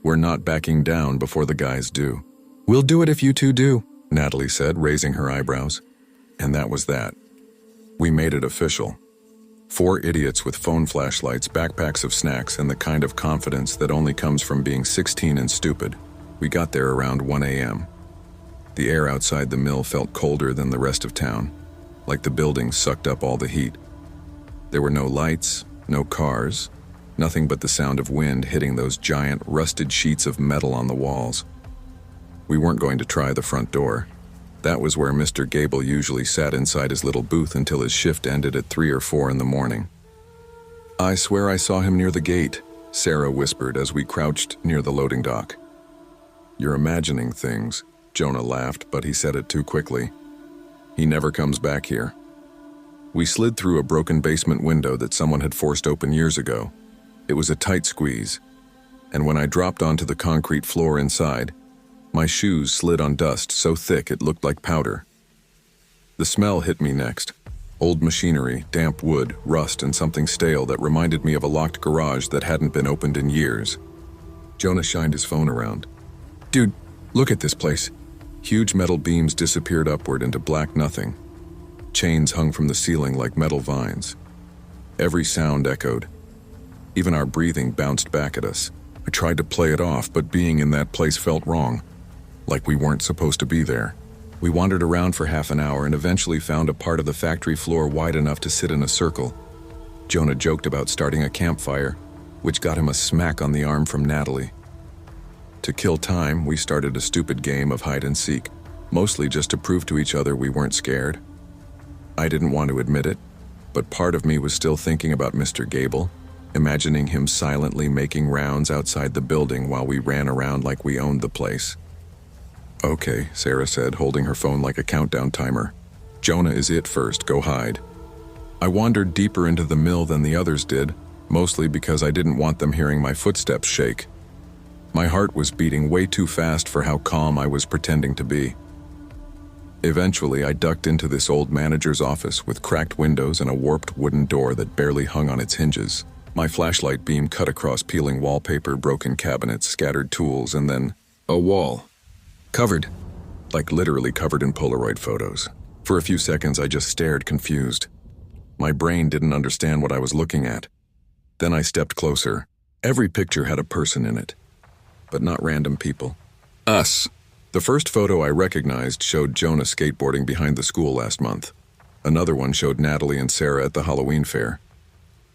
"We're not backing down before the guys do." "We'll do it if you two do," Natalie said, raising her eyebrows. And that was that. We made it official. 4 idiots with phone flashlights, backpacks of snacks, and the kind of confidence that only comes from being 16 and stupid. We got there around 1 a.m. The air outside the mill felt colder than the rest of town, like the buildings sucked up all the heat. There were no lights, no cars, nothing but the sound of wind hitting those giant, rusted sheets of metal on the walls. We weren't going to try the front door. That was where Mr. Gable usually sat inside his little booth until his shift ended at 3 or 4 in the morning. "I swear I saw him near the gate," Sarah whispered as we crouched near the loading dock. "You're imagining things," Jonah laughed, but he said it too quickly. "He never comes back here." We slid through a broken basement window that someone had forced open years ago. It was a tight squeeze, and when I dropped onto the concrete floor inside, my shoes slid on dust so thick it looked like powder. The smell hit me next. Old machinery, damp wood, rust, and something stale that reminded me of a locked garage that hadn't been opened in years. Jonah shined his phone around. "Dude, look at this place." Huge metal beams disappeared upward into black nothing. Chains hung from the ceiling like metal vines. Every sound echoed. Even our breathing bounced back at us. I tried to play it off, but being in that place felt wrong. Like we weren't supposed to be there. We wandered around for half an hour and eventually found a part of the factory floor wide enough to sit in a circle. Jonah joked about starting a campfire, which got him a smack on the arm from Natalie. To kill time, we started a stupid game of hide and seek, mostly just to prove to each other we weren't scared. I didn't want to admit it, but part of me was still thinking about Mr. Gable, imagining him silently making rounds outside the building while we ran around like we owned the place. "Okay," Sarah said, holding her phone like a countdown timer. "Jonah is it first, go hide." I wandered deeper into the mill than the others did, mostly because I didn't want them hearing my footsteps shake. My heart was beating way too fast for how calm I was pretending to be. Eventually, I ducked into this old manager's office with cracked windows and a warped wooden door that barely hung on its hinges. My flashlight beam cut across peeling wallpaper, broken cabinets, scattered tools, and then a wall. Covered. Like literally covered in Polaroid photos. For a few seconds, I just stared, confused. My brain didn't understand what I was looking at. Then I stepped closer. Every picture had a person in it, but not random people. Us. The first photo I recognized showed Jonah skateboarding behind the school last month. Another one showed Natalie and Sarah at the Halloween fair.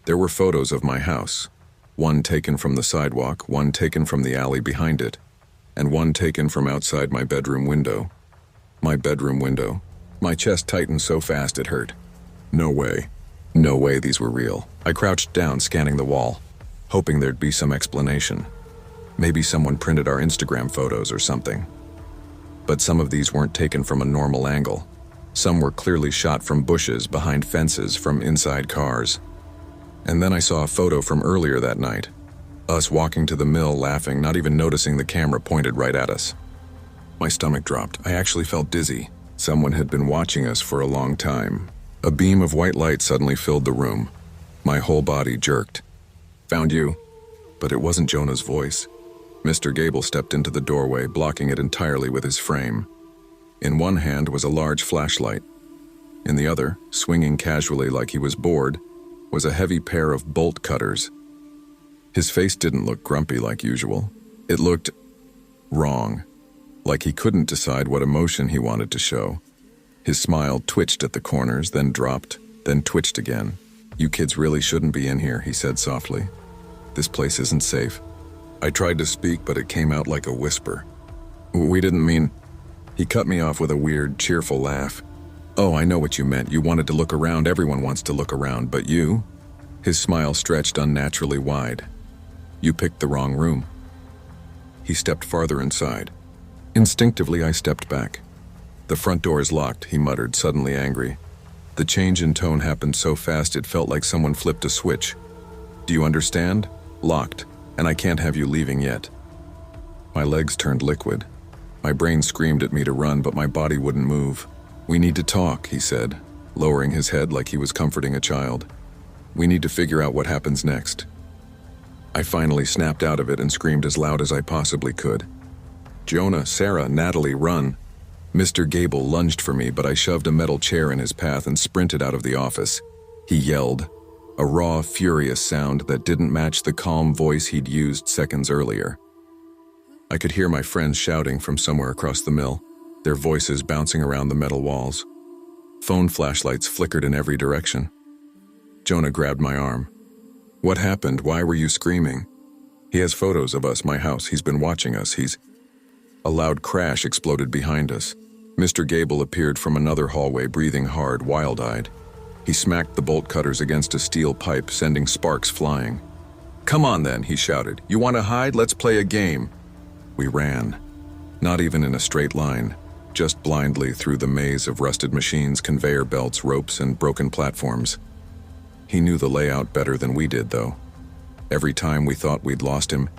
There were photos of my house. One taken from the sidewalk, one taken from the alley behind it, and one taken from outside my bedroom window. My bedroom window. My chest tightened so fast it hurt. No way. No way these were real. I crouched down, scanning the wall, hoping there'd be some explanation. Maybe someone printed our Instagram photos or something. But some of these weren't taken from a normal angle. Some were clearly shot from bushes, behind fences, from inside cars. And then I saw a photo from earlier that night. Us walking to the mill, laughing, not even noticing the camera pointed right at us. My stomach dropped. I actually felt dizzy. Someone had been watching us for a long time. A beam of white light suddenly filled the room. My whole body jerked. "Found you." But it wasn't Jonah's voice. Mr. Gable stepped into the doorway, blocking it entirely with his frame. In one hand was a large flashlight. In the other, swinging casually like he was bored, was a heavy pair of bolt cutters. His face didn't look grumpy like usual. It looked wrong, like he couldn't decide what emotion he wanted to show. His smile twitched at the corners, then dropped, then twitched again. "You kids really shouldn't be in here," he said softly. "This place isn't safe." I tried to speak, but it came out like a whisper. "We didn't mean..." He cut me off with a weird, cheerful laugh. Oh, I know what you meant. You wanted to look around. Everyone wants to look around, but you? His smile stretched unnaturally wide. You picked the wrong room. He stepped farther inside. Instinctively, I stepped back. The front door is locked, he muttered, suddenly angry. The change in tone happened so fast it felt like someone flipped a switch. Do you understand? Locked, and I can't have you leaving yet. My legs turned liquid. My brain screamed at me to run, but my body wouldn't move. We need to talk, he said, lowering his head like he was comforting a child. We need to figure out what happens next. I finally snapped out of it and screamed as loud as I possibly could. Jonah, Sarah, Natalie, run. Mr. Gable lunged for me, but I shoved a metal chair in his path and sprinted out of the office. He yelled, a raw, furious sound that didn't match the calm voice he'd used seconds earlier. I could hear my friends shouting from somewhere across the mill, their voices bouncing around the metal walls. Phone flashlights flickered in every direction. Jonah grabbed my arm. What happened? Why were you screaming? He has photos of us, my house. He's been watching us. A loud crash exploded behind us. Mr. Gable appeared from another hallway, breathing hard, wild-eyed. He smacked the bolt cutters against a steel pipe, sending sparks flying. Come on then, he shouted. You want to hide? Let's play a game. We ran. Not even in a straight line, just blindly through the maze of rusted machines, conveyor belts, ropes, and broken platforms. He knew the layout better than we did, though. Every time we thought we'd lost him,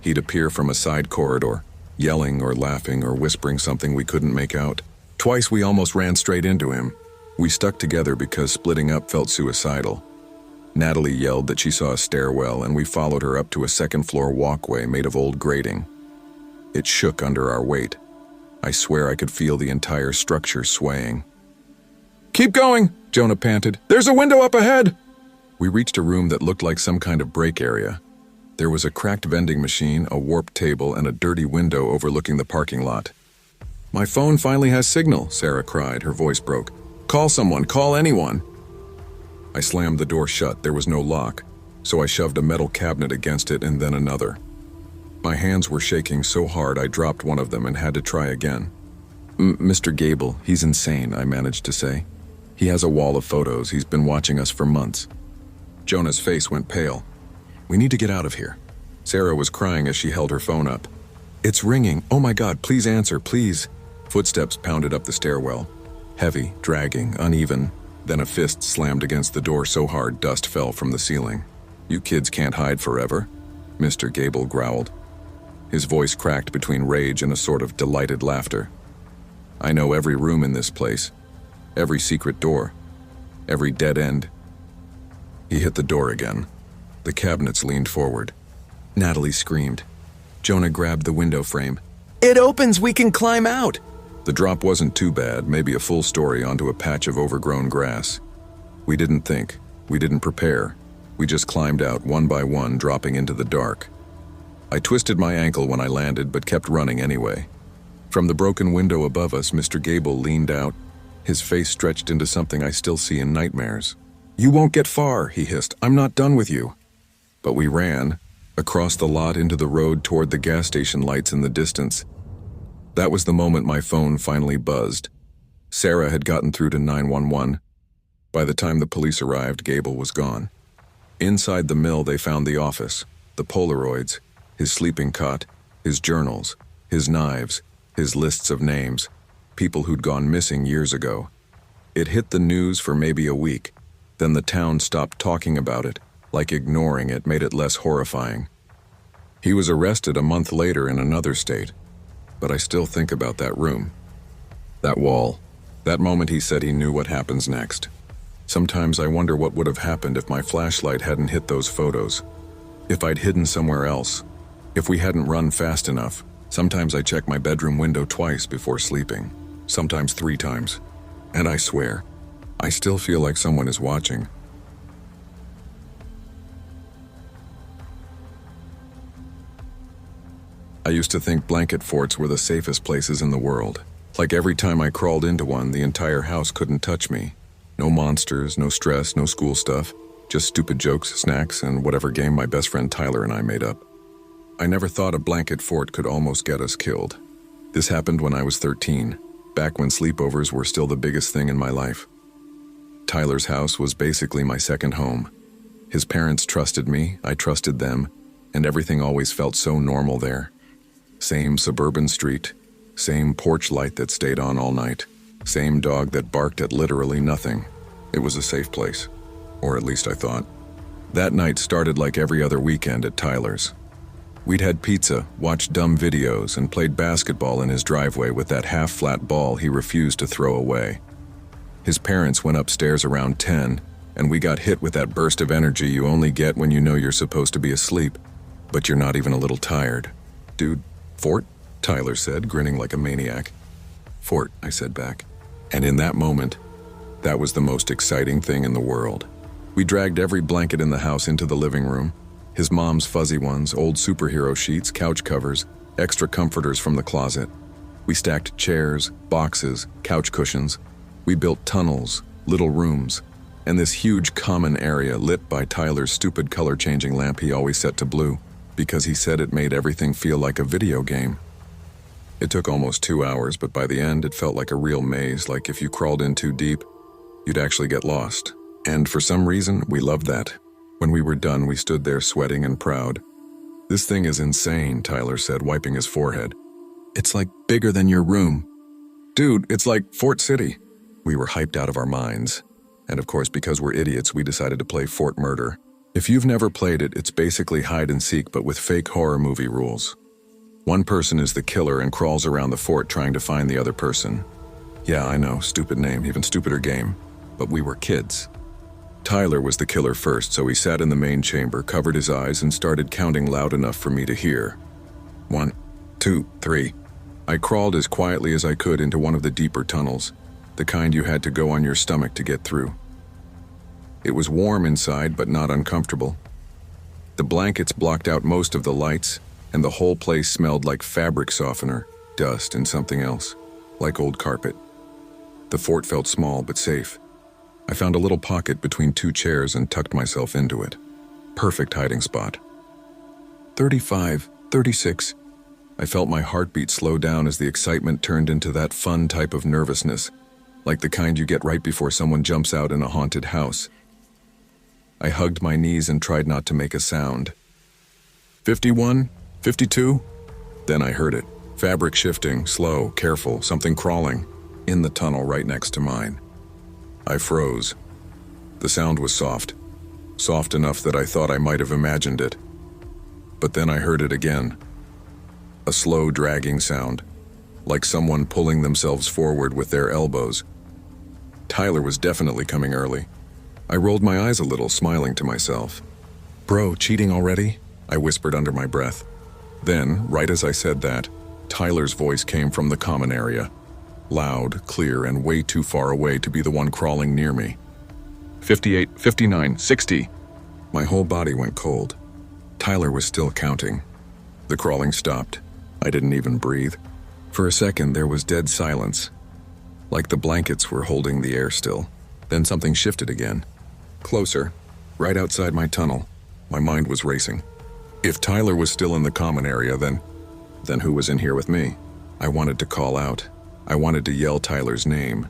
he'd appear from a side corridor, yelling or laughing or whispering something we couldn't make out. Twice we almost ran straight into him. We stuck together because splitting up felt suicidal. Natalie yelled that she saw a stairwell, and we followed her up to a second-floor walkway made of old grating. It shook under our weight. I swear I could feel the entire structure swaying. Keep going, Jonah panted. There's a window up ahead! We reached a room that looked like some kind of break area. There was a cracked vending machine, a warped table, and a dirty window overlooking the parking lot. My phone finally has signal, Sarah cried. Her voice broke. Call someone, call anyone. I slammed the door shut. There was no lock, so I shoved a metal cabinet against it and then another. My hands were shaking so hard I dropped one of them and had to try again. Mr. Gable, he's insane, I managed to say. He has a wall of photos. He's been watching us for months. Jonah's face went pale. We need to get out of here. Sarah was crying as she held her phone up. It's ringing. Oh my God, please answer, please. Footsteps pounded up the stairwell. Heavy, dragging, uneven. Then a fist slammed against the door so hard dust fell from the ceiling. You kids can't hide forever, Mr. Gable growled. His voice cracked between rage and a sort of delighted laughter. I know every room in this place. Every secret door. Every dead end. He hit the door again. The cabinets leaned forward. Natalie screamed. Jonah grabbed the window frame. It opens! We can climb out! The drop wasn't too bad, maybe a full story onto a patch of overgrown grass. We didn't think. We didn't prepare. We just climbed out one by one, dropping into the dark. I twisted my ankle when I landed, but kept running anyway. From the broken window above us, Mr. Gable leaned out, his face stretched into something I still see in nightmares. You won't get far, he hissed. I'm not done with you. But we ran, across the lot into the road toward the gas station lights in the distance. That was the moment my phone finally buzzed. Sarah had gotten through to 911. By the time the police arrived, Gable was gone. Inside the mill, they found the office, the Polaroids, his sleeping cot, his journals, his knives, his lists of names, people who'd gone missing years ago. It hit the news for maybe a week. Then the town stopped talking about it, like ignoring it made it less horrifying. He was arrested a month later in another state, but I still think about that room, that wall, that moment he said he knew what happens next. Sometimes I wonder what would have happened if my flashlight hadn't hit those photos, if I'd hidden somewhere else, if we hadn't run fast enough. Sometimes I check my bedroom window twice before sleeping, sometimes 3 times, and I swear, I still feel like someone is watching. I used to think blanket forts were the safest places in the world. Like every time I crawled into one, the entire house couldn't touch me. No monsters, no stress, no school stuff, just stupid jokes, snacks, and whatever game my best friend Tyler and I made up. I never thought a blanket fort could almost get us killed. This happened when I was 13. back when sleepovers were still the biggest thing in my life. Tyler's house was basically my second home. His parents trusted me, I trusted them, and everything always felt so normal there. Same suburban street, same porch light that stayed on all night, same dog that barked at literally nothing. It was a safe place, or at least I thought. That night started like every other weekend at Tyler's. We'd had pizza, watched dumb videos, and played basketball in his driveway with that half-flat ball he refused to throw away. His parents went upstairs around 10, and we got hit with that burst of energy you only get when you know you're supposed to be asleep, but you're not even a little tired. "Dude, Fort?" Tyler said, grinning like a maniac. "Fort," I said back. And in that moment, that was the most exciting thing in the world. We dragged every blanket in the house into the living room. His mom's fuzzy ones, old superhero sheets, couch covers, extra comforters from the closet. We stacked chairs, boxes, couch cushions. We built tunnels, little rooms, and this huge common area lit by Tyler's stupid color-changing lamp he always set to blue, because he said it made everything feel like a video game. It took almost 2 hours, but by the end it felt like a real maze, like if you crawled in too deep, you'd actually get lost. And for some reason, we loved that. When we were done, we stood there sweating and proud. "This thing is insane," Tyler said, wiping his forehead. "It's like bigger than your room." "Dude, it's like Fort City." We were hyped out of our minds. And of course, because we're idiots, we decided to play Fort Murder. If you've never played it, it's basically hide and seek, but with fake horror movie rules. One person is the killer and crawls around the fort trying to find the other person. Yeah, I know, stupid name, even stupider game. But we were kids. Tyler was the killer first, so he sat in the main chamber, covered his eyes, and started counting loud enough for me to hear. 1, 2, 3. I crawled as quietly as I could into one of the deeper tunnels, the kind you had to go on your stomach to get through. It was warm inside, but not uncomfortable. The blankets blocked out most of the lights, and the whole place smelled like fabric softener, dust, and something else, like old carpet. The fort felt small but safe. I found a little pocket between 2 chairs and tucked myself into it. Perfect hiding spot. 35, 36. I felt my heartbeat slow down as the excitement turned into that fun type of nervousness, like the kind you get right before someone jumps out in a haunted house. I hugged my knees and tried not to make a sound. 51, 52. Then I heard it. Fabric shifting, slow, careful, something crawling, in the tunnel right next to mine. I froze. The sound was soft enough that I thought I might have imagined it. But then I heard it again. A slow, dragging sound, like someone pulling themselves forward with their elbows. Tyler was definitely coming early. I rolled my eyes a little, smiling to myself. "Bro, cheating already?" I whispered under my breath. Then, right as I said that, Tyler's voice came from the common area. Loud, clear, and way too far away to be the one crawling near me. 58, 59, 60. My whole body went cold. Tyler was still counting. The crawling stopped. I didn't even breathe. For a second, there was dead silence, like the blankets were holding the air still. Then something shifted again. Closer, right outside my tunnel. My mind was racing. If Tyler was still in the common area, then who was in here with me? I wanted to call out. I wanted to yell Tyler's name,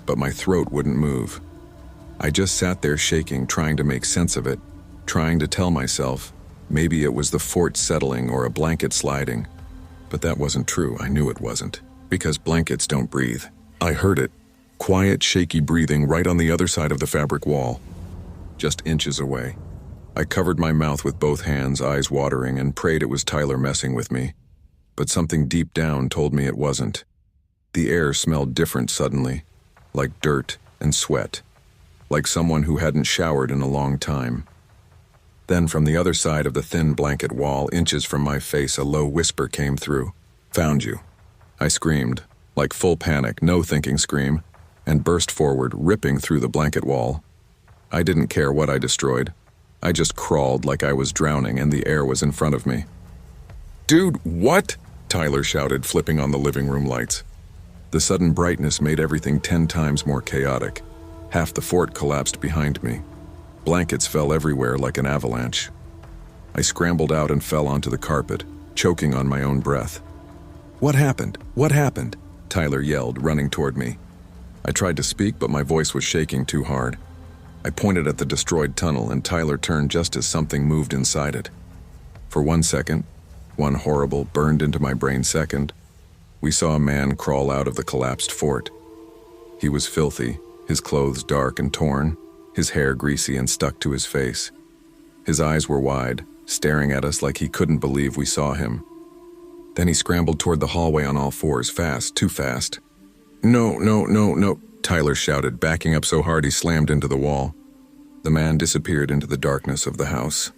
but my throat wouldn't move. I just sat there shaking, trying to make sense of it, trying to tell myself maybe it was the fort settling or a blanket sliding. But that wasn't true. I knew it wasn't, because blankets don't breathe. I heard it. Quiet, shaky breathing right on the other side of the fabric wall, just inches away. I covered my mouth with both hands, eyes watering, and prayed it was Tyler messing with me. But something deep down told me it wasn't. The air smelled different suddenly, like dirt and sweat, like someone who hadn't showered in a long time. Then from the other side of the thin blanket wall, inches from my face, a low whisper came through. "Found you." I screamed, like full panic, no thinking scream, and burst forward, ripping through the blanket wall. I didn't care what I destroyed. I just crawled like I was drowning and the air was in front of me. "Dude, what?" Tyler shouted, flipping on the living room lights. The sudden brightness made everything 10 times more chaotic. Half the fort collapsed behind me. Blankets fell everywhere like an avalanche. I scrambled out and fell onto the carpet, choking on my own breath. "What happened? What happened?" Tyler yelled, running toward me. I tried to speak, but my voice was shaking too hard. I pointed at the destroyed tunnel, and Tyler turned just as something moved inside it. For 1 second, one horrible, burned into my brain second, we saw a man crawl out of the collapsed fort. He was filthy, his clothes dark and torn, his hair greasy and stuck to his face. His eyes were wide, staring at us like he couldn't believe we saw him. Then he scrambled toward the hallway on all fours, fast, too fast. No, no, no, no, Tyler shouted, backing up so hard he slammed into the wall. The man disappeared into the darkness of the house,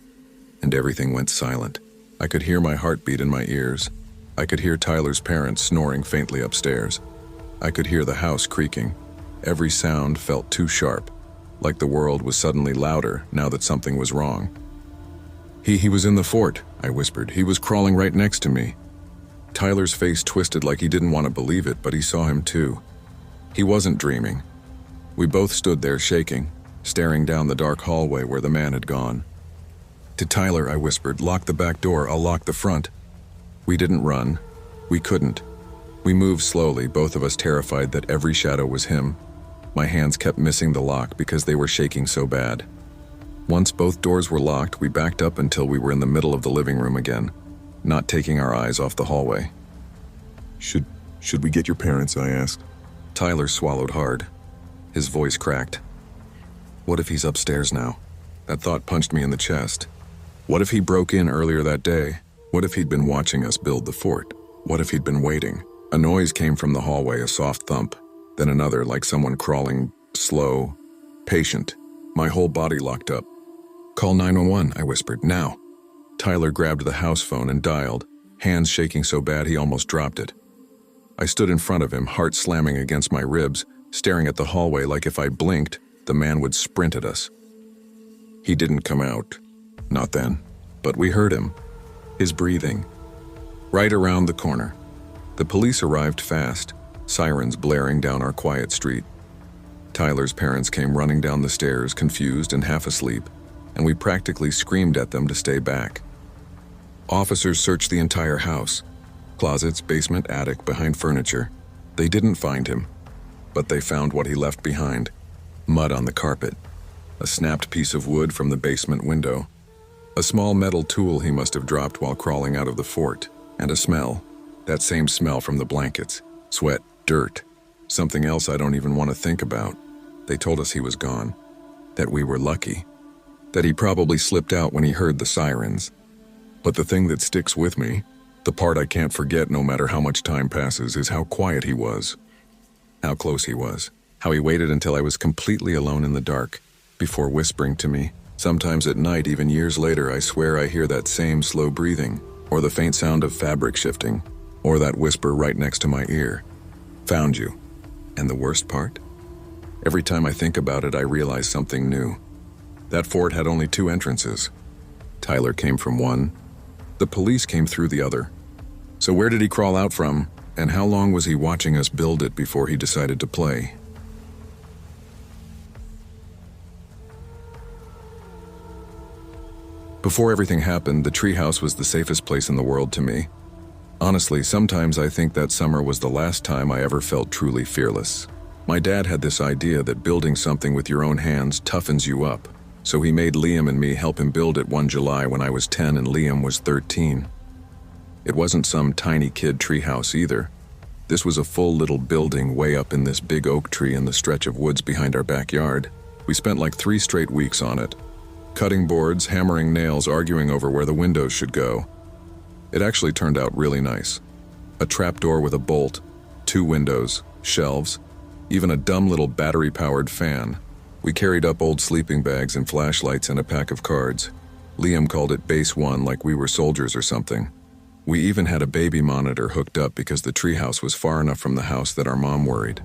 and everything went silent. I could hear my heartbeat in my ears. I could hear Tyler's parents snoring faintly upstairs. I could hear the house creaking. Every sound felt too sharp, like the world was suddenly louder now that something was wrong. He was in the fort, I whispered. He was crawling right next to me. Tyler's face twisted like he didn't want to believe it, but he saw him too. He wasn't dreaming. We both stood there shaking, staring down the dark hallway where the man had gone. To Tyler, I whispered, lock the back door, I'll lock the front. We didn't run. We couldn't. We moved slowly, both of us terrified that every shadow was him. My hands kept missing the lock because they were shaking so bad. Once both doors were locked, we backed up until we were in the middle of the living room again, not taking our eyes off the hallway. Should we get your parents? I asked. Tyler swallowed hard. His voice cracked. What if he's upstairs now? That thought punched me in the chest. What if he broke in earlier that day? What if he'd been watching us build the fort? What if he'd been waiting? A noise came from the hallway, a soft thump, then another, like someone crawling, slow, patient. My whole body locked up. Call 911, I whispered, now. Tyler grabbed the house phone and dialed, hands shaking so bad he almost dropped it. I stood in front of him, heart slamming against my ribs, staring at the hallway like if I blinked, the man would sprint at us. He didn't come out. Not then. But we heard him. His breathing. Right around the corner. The police arrived fast, sirens blaring down our quiet street. Tyler's parents came running down the stairs, confused and half asleep, and we practically screamed at them to stay back. Officers searched the entire house. Closets, basement, attic, behind furniture. They didn't find him, but they found what he left behind. Mud on the carpet. A snapped piece of wood from the basement window. A small metal tool he must have dropped while crawling out of the fort. And a smell. That same smell from the blankets. Sweat, dirt. Something else I don't even want to think about. They told us he was gone. That we were lucky. That he probably slipped out when he heard the sirens. But the thing that sticks with me, the part I can't forget no matter how much time passes, is how quiet he was. How close he was. How he waited until I was completely alone in the dark, before whispering to me. Sometimes at night, even years later, I swear I hear that same slow breathing, or the faint sound of fabric shifting, or that whisper right next to my ear. Found you. And the worst part? Every time I think about it, I realize something new. That fort had only 2 entrances. Tyler came from one. The police came through the other. So where did he crawl out from, and how long was he watching us build it before he decided to play? Before everything happened, the treehouse was the safest place in the world to me. Honestly, sometimes I think that summer was the last time I ever felt truly fearless. My dad had this idea that building something with your own hands toughens you up, so he made Liam and me help him build it one July when I was 10 and Liam was 13. It wasn't some tiny kid treehouse either. This was a full little building way up in this big oak tree in the stretch of woods behind our backyard. We spent like 3 straight weeks on it. Cutting boards, hammering nails, arguing over where the windows should go. It actually turned out really nice. A trapdoor with a bolt, 2 windows, shelves, even a dumb little battery-powered fan. We carried up old sleeping bags and flashlights and a pack of cards. Liam called it Base 1 like we were soldiers or something. We even had a baby monitor hooked up because the treehouse was far enough from the house that our mom worried.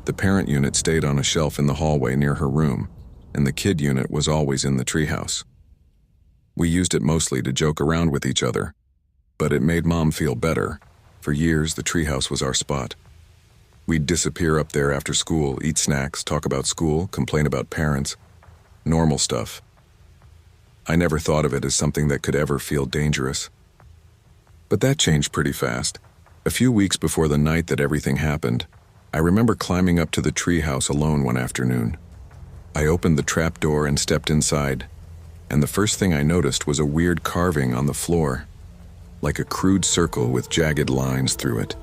The parent unit stayed on a shelf in the hallway near her room, and the kid unit was always in the treehouse. We used it mostly to joke around with each other, but it made Mom feel better. For years, the treehouse was our spot. We'd disappear up there after school, eat snacks, talk about school, complain about parents. Normal stuff. I never thought of it as something that could ever feel dangerous. But that changed pretty fast. A few weeks before the night that everything happened, I remember climbing up to the treehouse alone one afternoon. I opened the trap door and stepped inside, and the first thing I noticed was a weird carving on the floor, like a crude circle with jagged lines through it,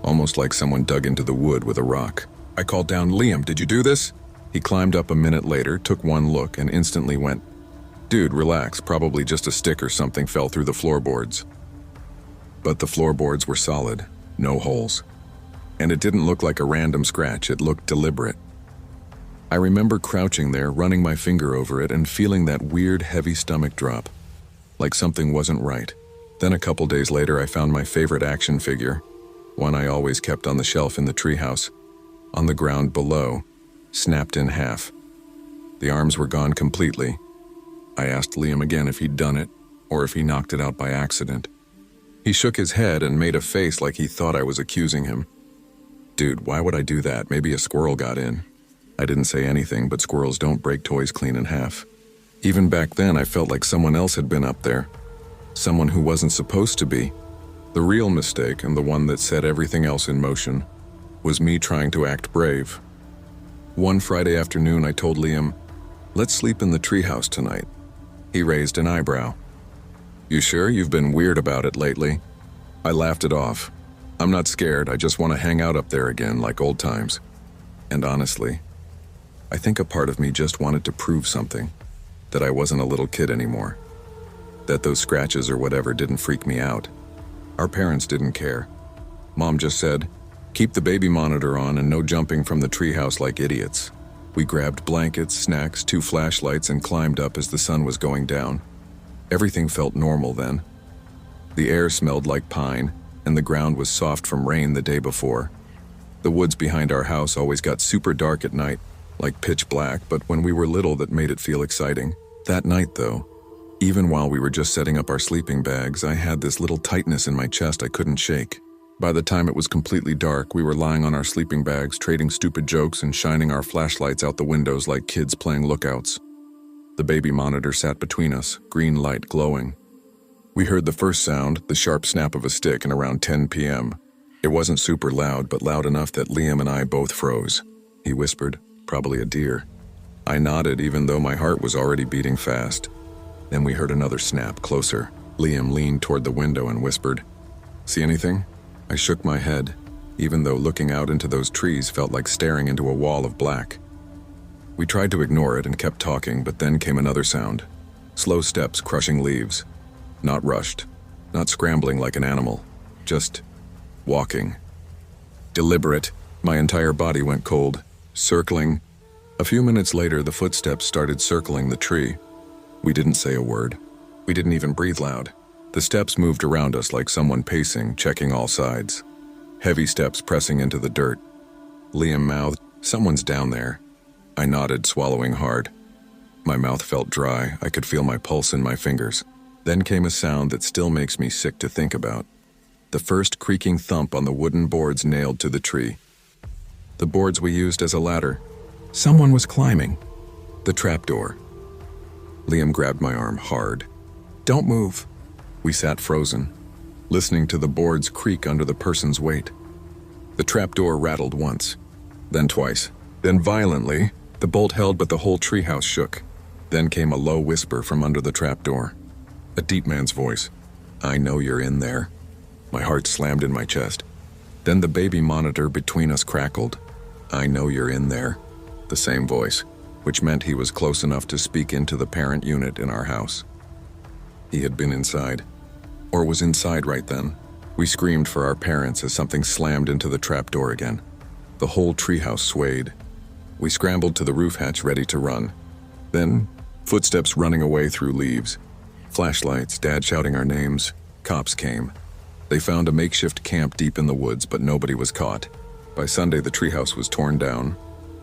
almost like someone dug into the wood with a rock. I called down, "Liam, did you do this?" He climbed up a minute later, took one look, and instantly went, "Dude, relax, probably just a stick or something fell through the floorboards." But the floorboards were solid, no holes. And it didn't look like a random scratch, it looked deliberate. I remember crouching there, running my finger over it, and feeling that weird, heavy stomach drop, like something wasn't right. Then a couple days later, I found my favorite action figure, one I always kept on the shelf in the treehouse, on the ground below, snapped in half. The arms were gone completely. I asked Liam again if he'd done it, or if he knocked it out by accident. He shook his head and made a face like he thought I was accusing him. Dude, why would I do that? Maybe a squirrel got in. I didn't say anything, but squirrels don't break toys clean in half. Even back then, I felt like someone else had been up there. Someone who wasn't supposed to be. The real mistake, and the one that set everything else in motion, was me trying to act brave. One Friday afternoon, I told Liam, "Let's sleep in the treehouse tonight." He raised an eyebrow. "You sure? You've been weird about it lately." I laughed it off. "I'm not scared, I just want to hang out up there again like old times." And honestly, I think a part of me just wanted to prove something, that I wasn't a little kid anymore. That those scratches or whatever didn't freak me out. Our parents didn't care. Mom just said, "Keep the baby monitor on and no jumping from the treehouse like idiots." We grabbed blankets, snacks, 2 flashlights, and climbed up as the sun was going down. Everything felt normal then. The air smelled like pine, and the ground was soft from rain the day before. The woods behind our house always got super dark at night, like pitch black, but when we were little that made it feel exciting. That night though, even while we were just setting up our sleeping bags, I had this little tightness in my chest I couldn't shake. By the time it was completely dark, we were lying on our sleeping bags, trading stupid jokes and shining our flashlights out the windows like kids playing lookouts. The baby monitor sat between us, green light glowing. We heard the first sound, the sharp snap of a stick, and around 10 p.m. It wasn't super loud, but loud enough that Liam and I both froze. He whispered, "Probably a deer." I nodded even though my heart was already beating fast. Then we heard another snap, closer. Liam leaned toward the window and whispered, "See anything?" I shook my head, even though looking out into those trees felt like staring into a wall of black. We tried to ignore it and kept talking, but then came another sound. Slow steps crushing leaves. Not rushed, not scrambling like an animal, just walking. Deliberate. My entire body went cold, circling. A few minutes later, the footsteps started circling the tree. We didn't say a word. We didn't even breathe loud. The steps moved around us like someone pacing, checking all sides. Heavy steps pressing into the dirt. Liam mouthed, "Someone's down there." I nodded, swallowing hard. My mouth felt dry. I could feel my pulse in my fingers. Then came a sound that still makes me sick to think about. The first creaking thump on the wooden boards nailed to the tree. The boards we used as a ladder. Someone was climbing. The trapdoor. Liam grabbed my arm hard. "Don't move." We sat frozen, listening to the boards creak under the person's weight. The trapdoor rattled once, then twice, then violently. The bolt held, but the whole treehouse shook. Then came a low whisper from under the trapdoor. A deep man's voice. "I know you're in there." My heart slammed in my chest. Then the baby monitor between us crackled. "I know you're in there." The same voice, which meant he was close enough to speak into the parent unit in our house. He had been inside, or was inside right then. We screamed for our parents as something slammed into the trapdoor again. The whole treehouse swayed. We scrambled to the roof hatch, ready to run. Then, footsteps running away through leaves. Flashlights, Dad shouting our names. Cops came. They found a makeshift camp deep in the woods, but nobody was caught. By Sunday, the treehouse was torn down.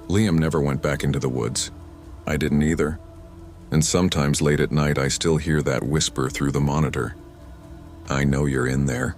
Liam never went back into the woods. I didn't either. And sometimes late at night, I still hear that whisper through the monitor. "I know you're in there."